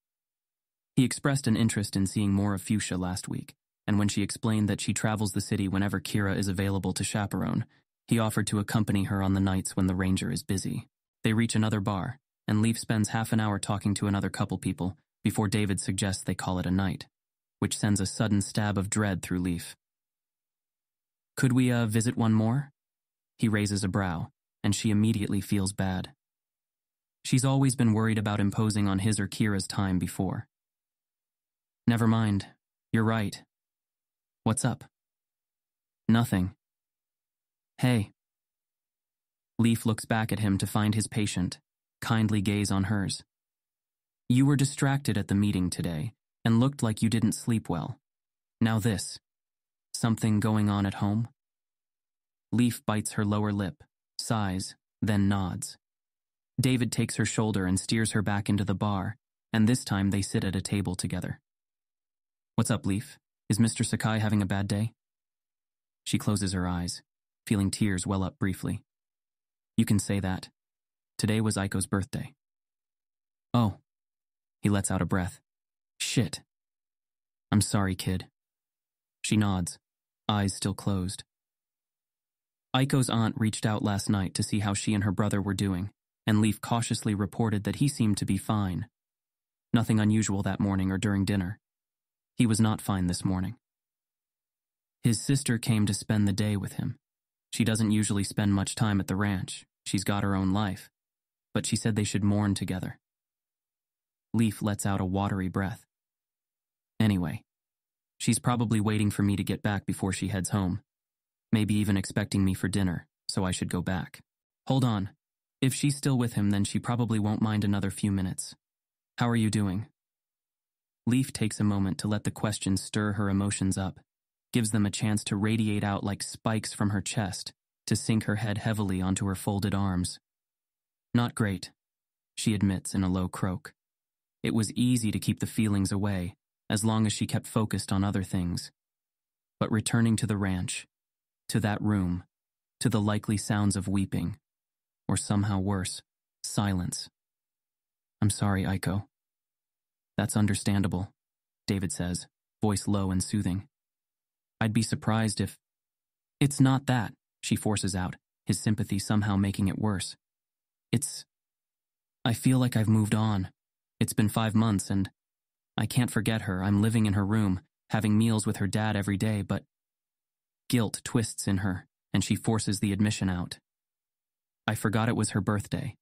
He expressed an interest in seeing more of Fuchsia last week, and when she explained that she travels the city whenever Kira is available to chaperone, he offered to accompany her on the nights when the ranger is busy. They reach another bar, and Leaf spends half an hour talking to another couple people before David suggests they call it a night, which sends a sudden stab of dread through Leaf. Could we, visit one more? He raises a brow, and she immediately feels bad. She's always been worried about imposing on his or Kira's time before. Never mind. You're right. What's up? Nothing. Hey. Leaf looks back at him to find his patient, kindly gaze on hers. You were distracted at the meeting today and looked like you didn't sleep well. Now this. Something going on at home? Leaf bites her lower lip, sighs, then nods. David takes her shoulder and steers her back into the bar, and this time they sit at a table together. What's up, Leaf? Is Mr. Sakai having a bad day? She closes her eyes, feeling tears well up briefly. You can say that. Today was Aiko's birthday. Oh. He lets out a breath. Shit. I'm sorry, kid. She nods, eyes still closed. Aiko's aunt reached out last night to see how she and her brother were doing, and Leaf cautiously reported that he seemed to be fine. Nothing unusual that morning or during dinner. He was not fine this morning. His sister came to spend the day with him. She doesn't usually spend much time at the ranch. She's got her own life. But she said they should mourn together. Leaf lets out a watery breath. Anyway, she's probably waiting for me to get back before she heads home. Maybe even expecting me for dinner, so I should go back. Hold on. If she's still with him, then she probably won't mind another few minutes. How are you doing? Leaf takes a moment to let the question stir her emotions up, gives them a chance to radiate out like spikes from her chest, to sink her head heavily onto her folded arms. Not great, she admits in a low croak. It was easy to keep the feelings away, as long as she kept focused on other things. But returning to the ranch, to that room, to the likely sounds of weeping, or somehow worse, silence. I'm sorry, Aiko. That's understandable, David says, voice low and soothing. I'd be surprised if... It's not that, she forces out, his sympathy somehow making it worse. I feel like I've moved on. It's been 5 months and I can't forget her. I'm living in her room, having meals with her dad every day, but guilt twists in her and she forces the admission out. I forgot it was her birthday.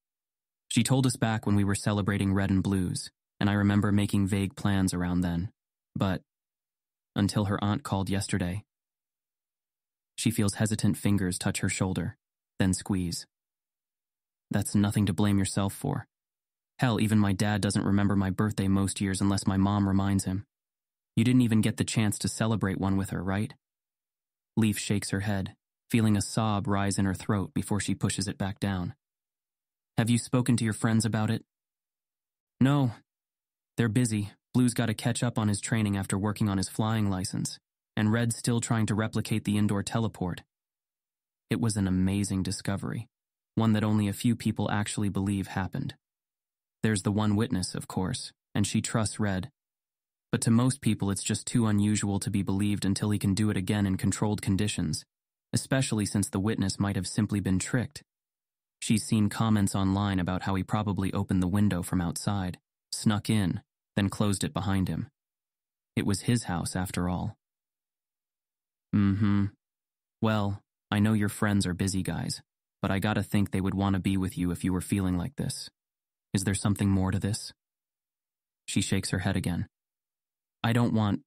She told us back when we were celebrating Red and Blues, and I remember making vague plans around then, but until her aunt called yesterday. She feels hesitant fingers touch her shoulder, then squeeze. That's nothing to blame yourself for. Hell, even my dad doesn't remember my birthday most years unless my mom reminds him. You didn't even get the chance to celebrate one with her, right? Leaf shakes her head, feeling a sob rise in her throat before she pushes it back down. Have you spoken to your friends about it? No. They're busy. Blue's got to catch up on his training after working on his flying license, and Red's still trying to replicate the indoor teleport. It was an amazing discovery, one that only a few people actually believe happened. There's the one witness, of course, and she trusts Red. But to most people it's just too unusual to be believed until he can do it again in controlled conditions, especially since the witness might have simply been tricked. She's seen comments online about how he probably opened the window from outside, snuck in, then closed it behind him. It was his house after all. Well, I know your friends are busy guys, but I gotta think they would want to be with you if you were feeling like this. Is there something more to this? She shakes her head again. I don't want...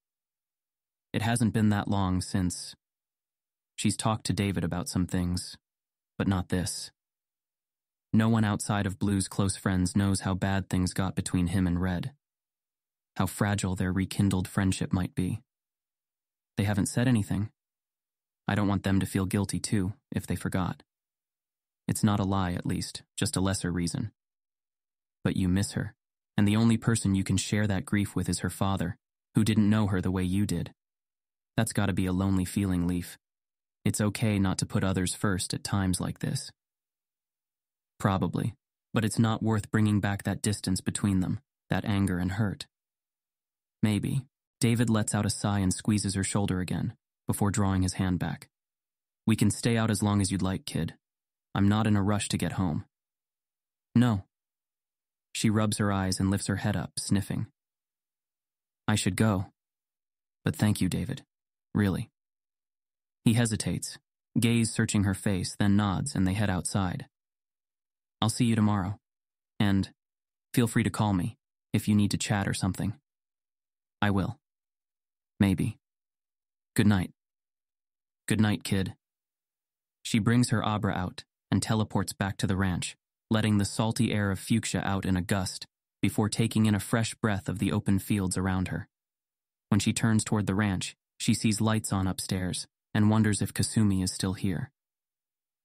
It hasn't been that long since... She's talked to David about some things, but not this. No one outside of Blue's close friends knows how bad things got between him and Red. How fragile their rekindled friendship might be. They haven't said anything. I don't want them to feel guilty too, if they forgot. It's not a lie, at least, just a lesser reason. But you miss her, and the only person you can share that grief with is her father, who didn't know her the way you did. That's gotta be a lonely feeling, Leaf. It's okay not to put others first at times like this. Probably, but it's not worth bringing back that distance between them, that anger and hurt. Maybe. David lets out a sigh and squeezes her shoulder again, before drawing his hand back. We can stay out as long as you'd like, kid. I'm not in a rush to get home. No. She rubs her eyes and lifts her head up, sniffing. I should go. But thank you, David. Really. He hesitates, gaze searching her face, then nods, and they head outside. I'll see you tomorrow. And feel free to call me if you need to chat or something. I will. Maybe. Good night. Good night, kid. She brings her Abra out and teleports back to the ranch, letting the salty air of fuchsia out in a gust before taking in a fresh breath of the open fields around her. When she turns toward the ranch, she sees lights on upstairs and wonders if Kasumi is still here.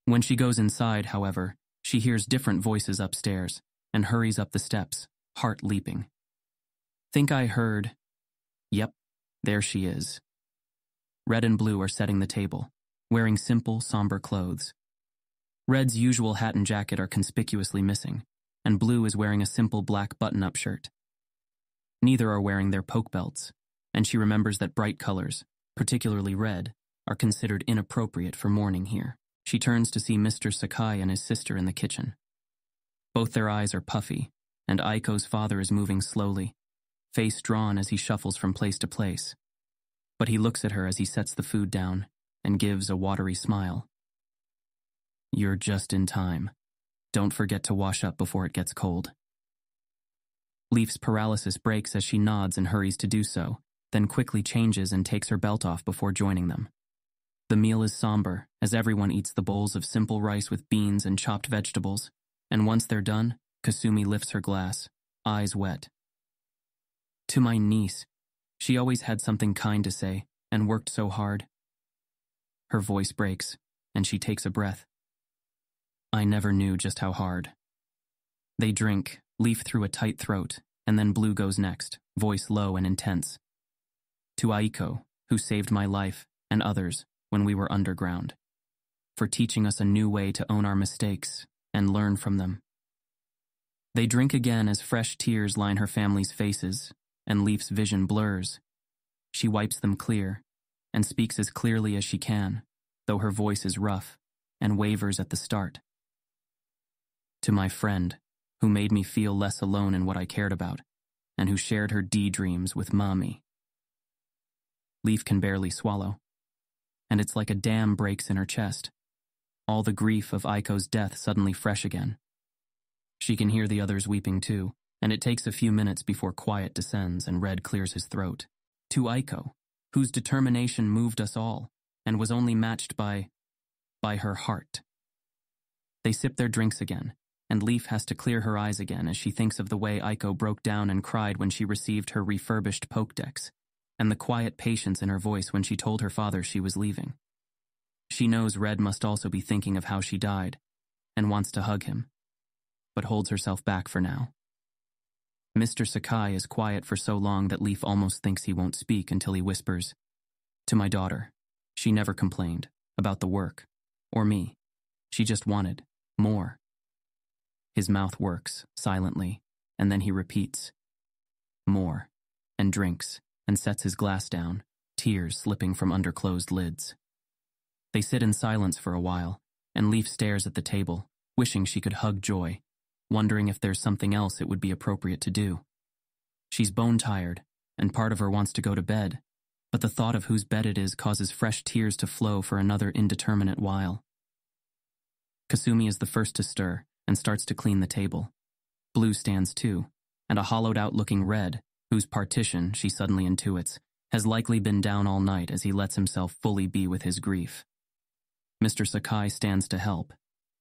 When she goes inside, however, she hears different voices upstairs and hurries up the steps, heart leaping. Think I heard... Yep, there she is. Red and Blue are setting the table, wearing simple, somber clothes. Red's usual hat and jacket are conspicuously missing, and Blue is wearing a simple black button-up shirt. Neither are wearing their poke belts, and she remembers that bright colors, particularly red, are considered inappropriate for mourning here. She turns to see Mr. Sakai and his sister in the kitchen. Both their eyes are puffy, and Aiko's father is moving slowly, face drawn as he shuffles from place to place. But he looks at her as he sets the food down and gives a watery smile. You're just in time. Don't forget to wash up before it gets cold. Leaf's paralysis breaks as she nods and hurries to do so, then quickly changes and takes her belt off before joining them. The meal is somber, as everyone eats the bowls of simple rice with beans and chopped vegetables, and once they're done, Kasumi lifts her glass, eyes wet. To my niece, she always had something kind to say, and worked so hard. Her voice breaks, and she takes a breath. I never knew just how hard. They drink, Leaf through a tight throat, and then Blue goes next, voice low and intense. To Aiko, who saved my life, and others, when we were underground, for teaching us a new way to own our mistakes and learn from them. They drink again as fresh tears line her family's faces, and Leaf's vision blurs. She wipes them clear, and speaks as clearly as she can, though her voice is rough and wavers at the start. To my friend, who made me feel less alone in what I cared about, and who shared her dreams with Mommy. Leaf can barely swallow, and it's like a dam breaks in her chest, all the grief of Aiko's death suddenly fresh again. She can hear the others weeping too, and it takes a few minutes before quiet descends and Red clears his throat. To Aiko, whose determination moved us all, and was only matched by her heart. They sip their drinks again, and Leaf has to clear her eyes again as she thinks of the way Aiko broke down and cried when she received her refurbished Pokédex, and the quiet patience in her voice when she told her father she was leaving. She knows Red must also be thinking of how she died, and wants to hug him, but holds herself back for now. Mr. Sakai is quiet for so long that Leaf almost thinks he won't speak until he whispers, "To my daughter, she never complained about the work, or me. She just wanted more." His mouth works, silently, and then he repeats, "More," and drinks, and sets his glass down, tears slipping from under closed lids. They sit in silence for a while, and Leaf stares at the table, wishing she could hug Joy, wondering if there's something else it would be appropriate to do. She's bone-tired, and part of her wants to go to bed, but the thought of whose bed it is causes fresh tears to flow for another indeterminate while. Kasumi is the first to stir, and starts to clean the table. Blue stands too, and a hollowed-out-looking Red, whose partition, she suddenly intuits, has likely been down all night as he lets himself fully be with his grief. Mr. Sakai stands to help,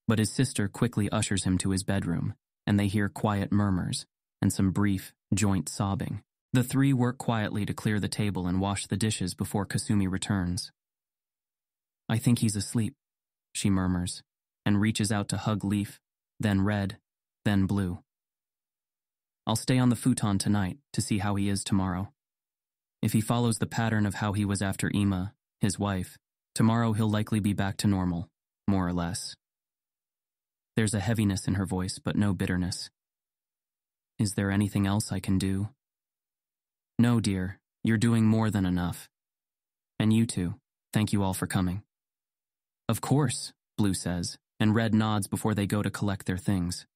but his sister quickly ushers him to his bedroom, and they hear quiet murmurs and some brief, joint sobbing. The three work quietly to clear the table and wash the dishes before Kasumi returns. "I think he's asleep," she murmurs, and reaches out to hug Leaf, then Red, then Blue. "I'll stay on the futon tonight to see how he is tomorrow. If he follows the pattern of how he was after Ima, his wife, tomorrow he'll likely be back to normal, more or less." There's a heaviness in her voice, but no bitterness. "Is there anything else I can do?" "No, dear, you're doing more than enough. And you two, thank you all for coming." "Of course," Blue says, and Red nods before they go to collect their things.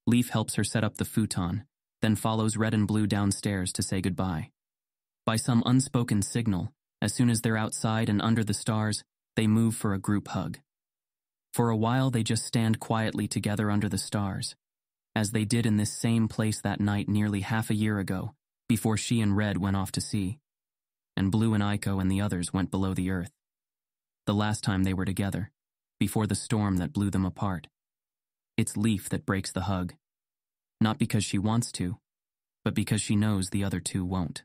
Leaf helps her set up the futon, then follows Red and Blue downstairs to say goodbye. By some unspoken signal, as soon as they're outside and under the stars, they move for a group hug. For a while they just stand quietly together under the stars, as they did in this same place that night nearly half a year ago, before she and Red went off to sea, and Blue and Aiko and the others went below the earth. The last time they were together, before the storm that blew them apart. It's Leaf that breaks the hug. Not because she wants to, but because she knows the other two won't.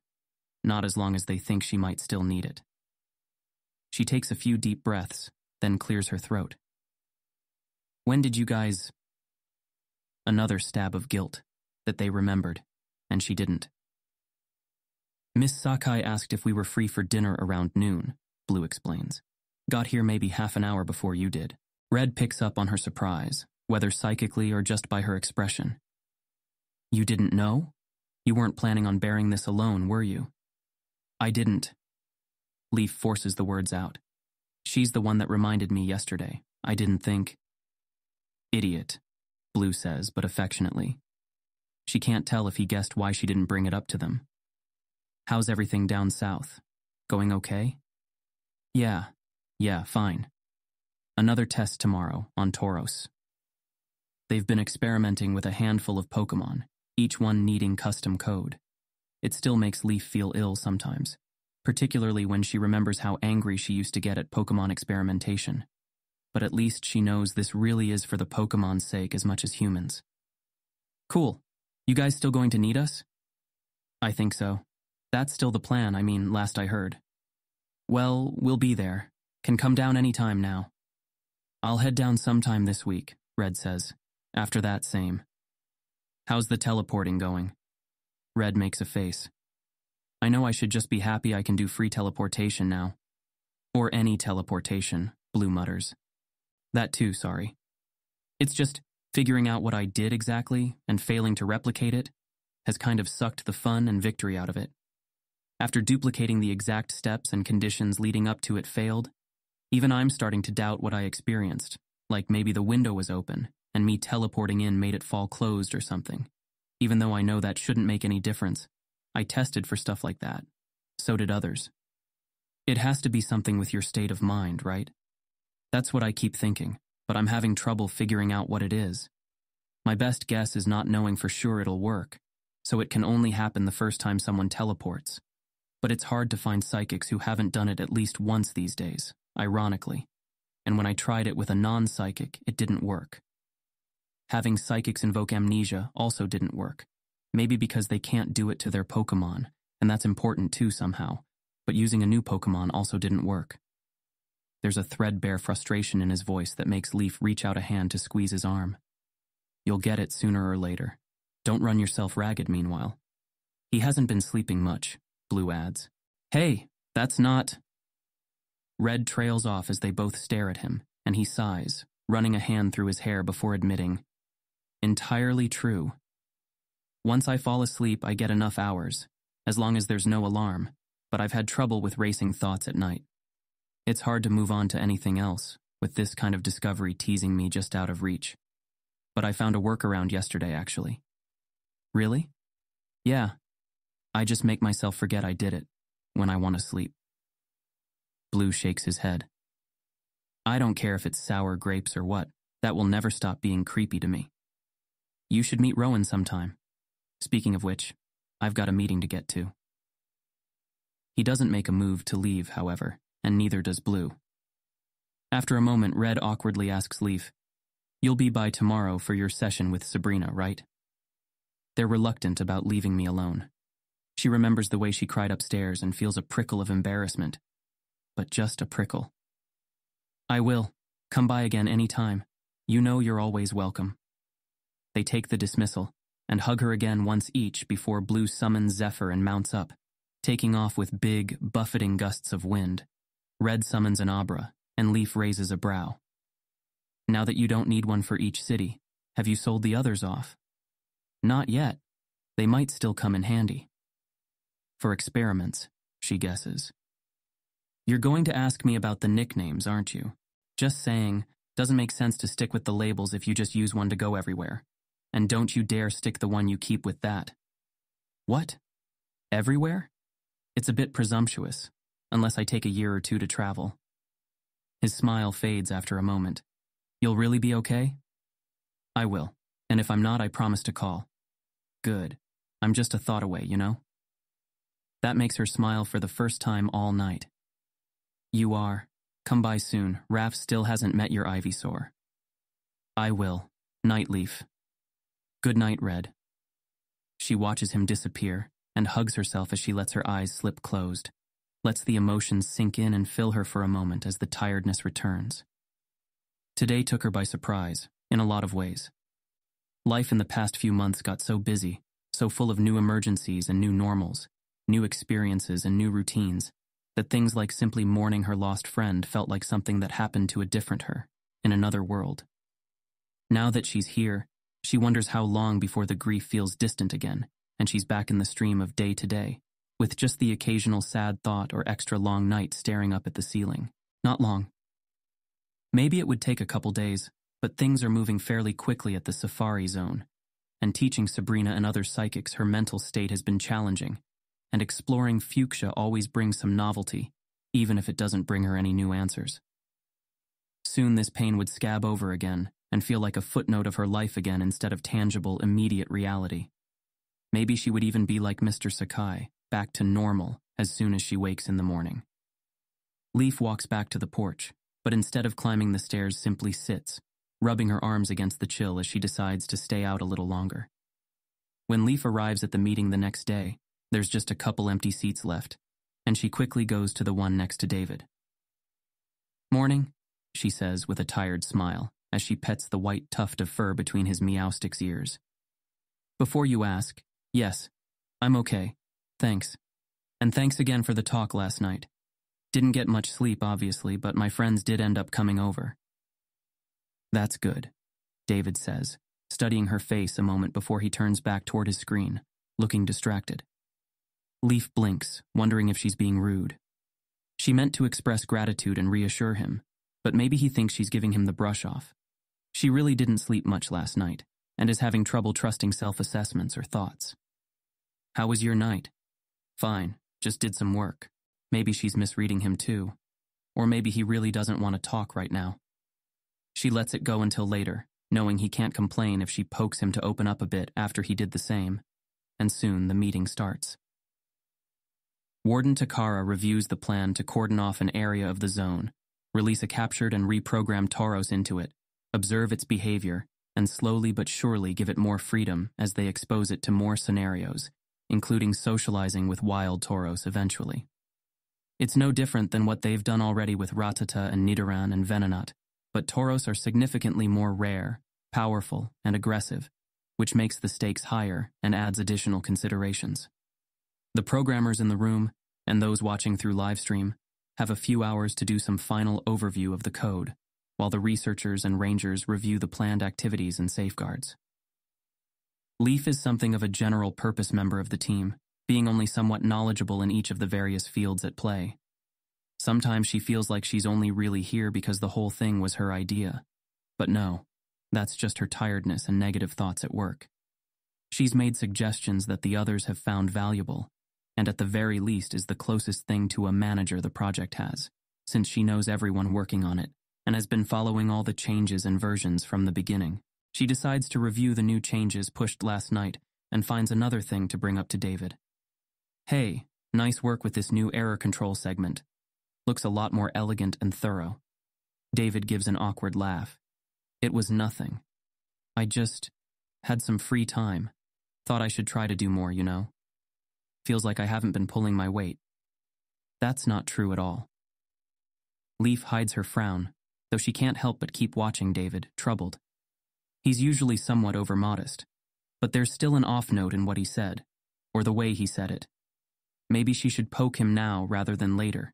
Not as long as they think she might still need it. She takes a few deep breaths, then clears her throat. "When did you guys—" Another stab of guilt, that they remembered, and she didn't. "Miss Sakai asked if we were free for dinner around noon," Blue explains. "Got here maybe half an hour before you did." Red picks up on her surprise, whether psychically or just by her expression. "You didn't know? You weren't planning on bearing this alone, were you?" "I didn't." Leaf forces the words out. "She's the one that reminded me yesterday. I didn't think—" "Idiot," Blue says, but affectionately. She can't tell if he guessed why she didn't bring it up to them. "How's everything down south? Going okay?" Yeah, fine. Another test tomorrow on Tauros. They've been experimenting with a handful of Pokemon, each one needing custom code. It still makes Leaf feel ill sometimes, particularly when she remembers how angry she used to get at Pokemon experimentation. But at least she knows this really is for the Pokemon's sake as much as humans. "Cool. You guys still going to need us?" "I think so. That's still the plan, last I heard." "Well, we'll be there. Can come down any time now." "I'll head down sometime this week," Red says. After that, same. "How's the teleporting going?" Red makes a face. "I know I should just be happy I can do free teleportation now." "Or any teleportation," Blue mutters. "That too, sorry. It's just figuring out what I did exactly and failing to replicate it has kind of sucked the fun and victory out of it. After duplicating the exact steps and conditions leading up to it failed, even I'm starting to doubt what I experienced, like maybe the window was open and me teleporting in made it fall closed or something. Even though I know that shouldn't make any difference, I tested for stuff like that. So did others. It has to be something with your state of mind, right? That's what I keep thinking, but I'm having trouble figuring out what it is. My best guess is not knowing for sure it'll work, so it can only happen the first time someone teleports. But it's hard to find psychics who haven't done it at least once these days, ironically. And when I tried it with a non-psychic, it didn't work. Having psychics invoke amnesia also didn't work. Maybe because they can't do it to their Pokemon, and that's important too somehow, but using a new Pokemon also didn't work. There's a threadbare frustration in his voice that makes Leaf reach out a hand to squeeze his arm. "You'll get it sooner or later. Don't run yourself ragged meanwhile." "He hasn't been sleeping much," Blue adds. "Hey, that's not—" Red trails off as they both stare at him, and he sighs, running a hand through his hair before admitting, "Entirely true. Once I fall asleep, I get enough hours, as long as there's no alarm, but I've had trouble with racing thoughts at night. It's hard to move on to anything else, with this kind of discovery teasing me just out of reach. But I found a workaround yesterday, actually." "Really?" "Yeah. I just make myself forget I did it, when I want to sleep." Blue shakes his head. "I don't care if it's sour grapes or what, that will never stop being creepy to me." You should meet Rowan sometime. Speaking of which, I've got a meeting to get to. He doesn't make a move to leave, however, and neither does Blue. After a moment, Red awkwardly asks Leaf, "You'll be by tomorrow for your session with Sabrina, right?" They're reluctant about leaving me alone. She remembers the way she cried upstairs and feels a prickle of embarrassment. But just a prickle. "I will. Come by again any time. You know you're always welcome." They take the dismissal and hug her again once each before Blue summons Zephyr and mounts up, taking off with big, buffeting gusts of wind. Red summons an Abra, and Leaf raises a brow. "Now that you don't need one for each city, have you sold the others off?" "Not yet. They might still come in handy." "For experiments," she guesses. "You're going to ask me about the nicknames, aren't you? Just saying, doesn't make sense to stick with the labels if you just use one to go everywhere. And don't you dare stick the one you keep with that." "What? Everywhere? It's a bit presumptuous, unless I take a year or two to travel." His smile fades after a moment. "You'll really be okay?" "I will, and if I'm not, I promise to call." "Good. I'm just a thought away, you know?" That makes her smile for the first time all night. "You are. Come by soon. Raph still hasn't met your Ivysaur." "I will. Night, Leaf." "Good night, Red." She watches him disappear and hugs herself as she lets her eyes slip closed, lets the emotions sink in and fill her for a moment as the tiredness returns. Today took her by surprise, in a lot of ways. Life in the past few months got so busy, so full of new emergencies and new normals, new experiences and new routines, that things like simply mourning her lost friend felt like something that happened to a different her, in another world. Now that she's here, she wonders how long before the grief feels distant again, and she's back in the stream of day to day, with just the occasional sad thought or extra long night staring up at the ceiling. Not long. Maybe it would take a couple days, but things are moving fairly quickly at the Safari Zone, and teaching Sabrina and other psychics her mental state has been challenging, and exploring Fuchsia always brings some novelty, even if it doesn't bring her any new answers. Soon this pain would scab over again and feel like a footnote of her life again instead of tangible, immediate reality. Maybe she would even be like Mr. Sakai, back to normal as soon as she wakes in the morning. Leaf walks back to the porch, but instead of climbing the stairs simply sits, rubbing her arms against the chill as she decides to stay out a little longer. When Leaf arrives at the meeting the next day, there's just a couple empty seats left, and she quickly goes to the one next to David. "Morning," she says with a tired smile as she pets the white tuft of fur between his Meowstic's ears. "Before you ask, yes, I'm okay, thanks. And thanks again for the talk last night. Didn't get much sleep, obviously, but my friends did end up coming over." "That's good," David says, studying her face a moment before he turns back toward his screen, looking distracted. Leaf blinks, wondering if she's being rude. She meant to express gratitude and reassure him, but maybe he thinks she's giving him the brush off. She really didn't sleep much last night, and is having trouble trusting self-assessments or thoughts. "How was your night?" "Fine, just did some work." Maybe she's misreading him too. Or maybe he really doesn't want to talk right now. She lets it go until later, knowing he can't complain if she pokes him to open up a bit after he did the same. And soon the meeting starts. Warden Takara reviews the plan to cordon off an area of the zone, release a captured and reprogrammed Tauros into it, observe its behavior, and slowly but surely give it more freedom as they expose it to more scenarios, including socializing with wild Tauros eventually. It's no different than what they've done already with Rattata and Nidoran and Venonat, but Tauros are significantly more rare, powerful, and aggressive, which makes the stakes higher and adds additional considerations. The programmers in the room, and those watching through livestream, have a few hours to do some final overview of the code, while the researchers and rangers review the planned activities and safeguards. Leaf is something of a general-purpose member of the team, being only somewhat knowledgeable in each of the various fields at play. Sometimes she feels like she's only really here because the whole thing was her idea. But no, that's just her tiredness and negative thoughts at work. She's made suggestions that the others have found valuable, and at the very least is the closest thing to a manager the project has, since she knows everyone working on it, and has been following all the changes and versions from the beginning. She decides to review the new changes pushed last night and finds another thing to bring up to David. Hey, nice work with this new error control segment. Looks a lot more elegant and thorough. David gives an awkward laugh. It was nothing. I just had some free time. Thought I should try to do more, you know. Feels like I haven't been pulling my weight. That's not true at all. Leaf hides her frown, though she can't help but keep watching David, troubled. He's usually somewhat overmodest, but there's still an off note in what he said, or the way he said it. Maybe she should poke him now rather than later.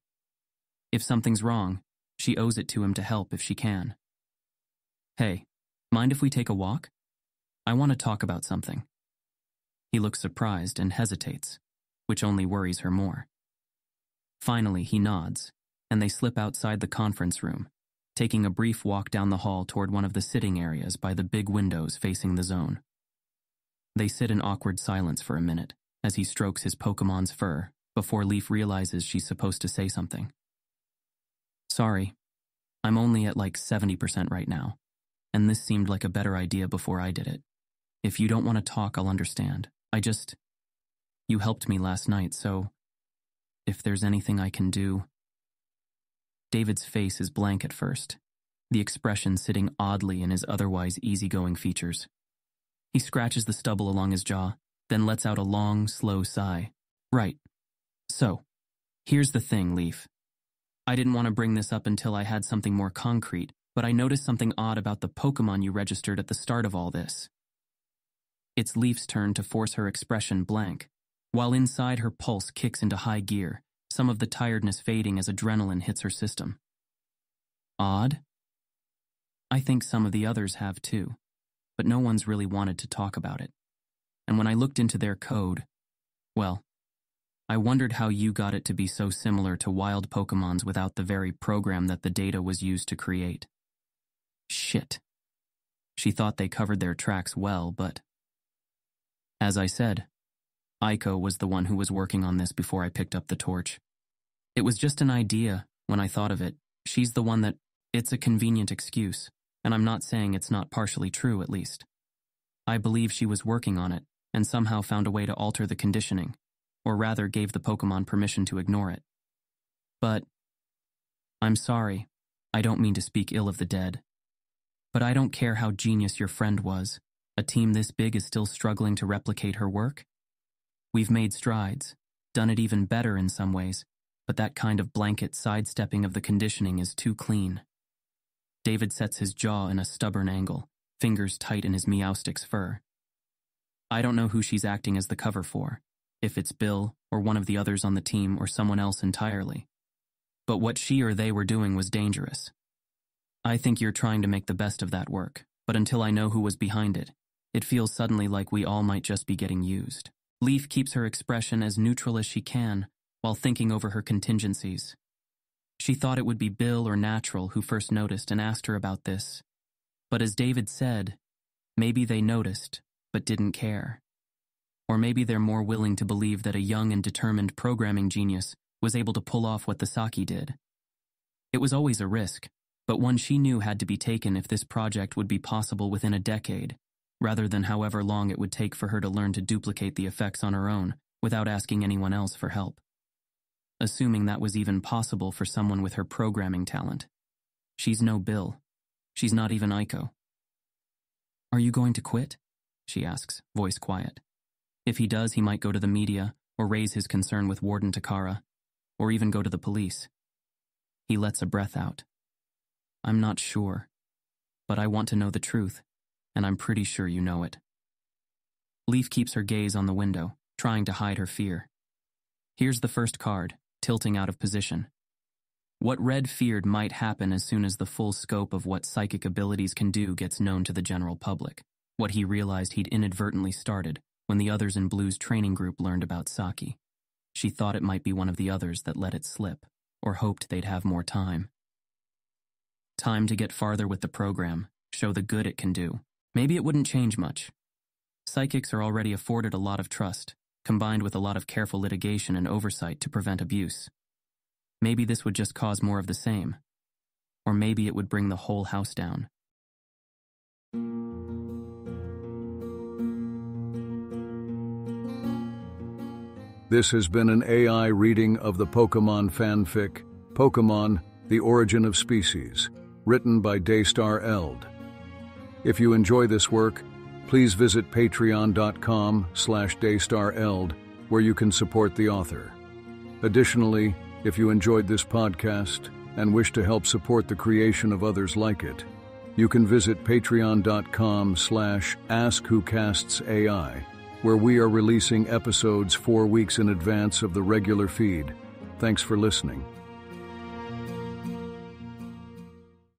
If something's wrong, she owes it to him to help if she can. Hey, mind if we take a walk? I want to talk about something. He looks surprised and hesitates, which only worries her more. Finally, he nods, and they slip outside the conference room, taking a brief walk down the hall toward one of the sitting areas by the big windows facing the zone. They sit in awkward silence for a minute as he strokes his Pokemon's fur before Leaf realizes she's supposed to say something. Sorry, I'm only at like 70% right now, and this seemed like a better idea before I did it. If you don't want to talk, I'll understand. You helped me last night, so if there's anything I can do. David's face is blank at first, the expression sitting oddly in his otherwise easygoing features. He scratches the stubble along his jaw, then lets out a long, slow sigh. Right. So, here's the thing, Leaf. I didn't want to bring this up until I had something more concrete, but I noticed something odd about the Pokemon you registered at the start of all this. It's Leaf's turn to force her expression blank, while inside her pulse kicks into high gear, some of the tiredness fading as adrenaline hits her system. Odd? I think some of the others have too, but no one's really wanted to talk about it. And when I looked into their code, well, I wondered how you got it to be so similar to wild Pokemons without the very program that the data was used to create. Shit. She thought they covered their tracks well, but as I said, Aiko was the one who was working on this before I picked up the torch. It was just an idea when I thought of it. She's the one that, it's a convenient excuse, and I'm not saying it's not partially true at least. I believe she was working on it and somehow found a way to alter the conditioning, or rather gave the Pokemon permission to ignore it. But I'm sorry, I don't mean to speak ill of the dead. But I don't care how genius your friend was. A team this big is still struggling to replicate her work? We've made strides, done it even better in some ways, but that kind of blanket sidestepping of the conditioning is too clean. David sets his jaw in a stubborn angle, fingers tight in his Meowstic's fur. I don't know who she's acting as the cover for, if it's Bill or one of the others on the team or someone else entirely. But what she or they were doing was dangerous. I think you're trying to make the best of that work, but until I know who was behind it, it feels suddenly like we all might just be getting used. Leaf keeps her expression as neutral as she can while thinking over her contingencies. She thought it would be Bill or Natural who first noticed and asked her about this. But as David said, maybe they noticed, but didn't care. Or maybe they're more willing to believe that a young and determined programming genius was able to pull off what the Saki did. It was always a risk, but one she knew had to be taken if this project would be possible within a decade, rather than however long it would take for her to learn to duplicate the effects on her own without asking anyone else for help. Assuming that was even possible for someone with her programming talent. She's no Bill. She's not even Aiko. Are you going to quit? She asks, voice quiet. If he does, he might go to the media or raise his concern with Warden Takara, or even go to the police. He lets a breath out. I'm not sure, but I want to know the truth, and I'm pretty sure you know it. Leaf keeps her gaze on the window, trying to hide her fear. Here's the first card, tilting out of position. What Red feared might happen as soon as the full scope of what psychic abilities can do gets known to the general public. What he realized he'd inadvertently started when the others in Blue's training group learned about Saki. She thought it might be one of the others that let it slip, or hoped they'd have more time. Time to get farther with the program, show the good it can do. Maybe it wouldn't change much. Psychics are already afforded a lot of trust, combined with a lot of careful litigation and oversight to prevent abuse. Maybe this would just cause more of the same. Or maybe it would bring the whole house down. This has been an AI reading of the Pokemon fanfic, Pokemon: The Origin of Species, written by Daystar Eld. If you enjoy this work, please visit patreon.com/daystareld, where you can support the author. Additionally, if you enjoyed this podcast and wish to help support the creation of others like it, you can visit patreon.com/askwhocastsai, where we are releasing episodes 4 weeks in advance of the regular feed. Thanks for listening.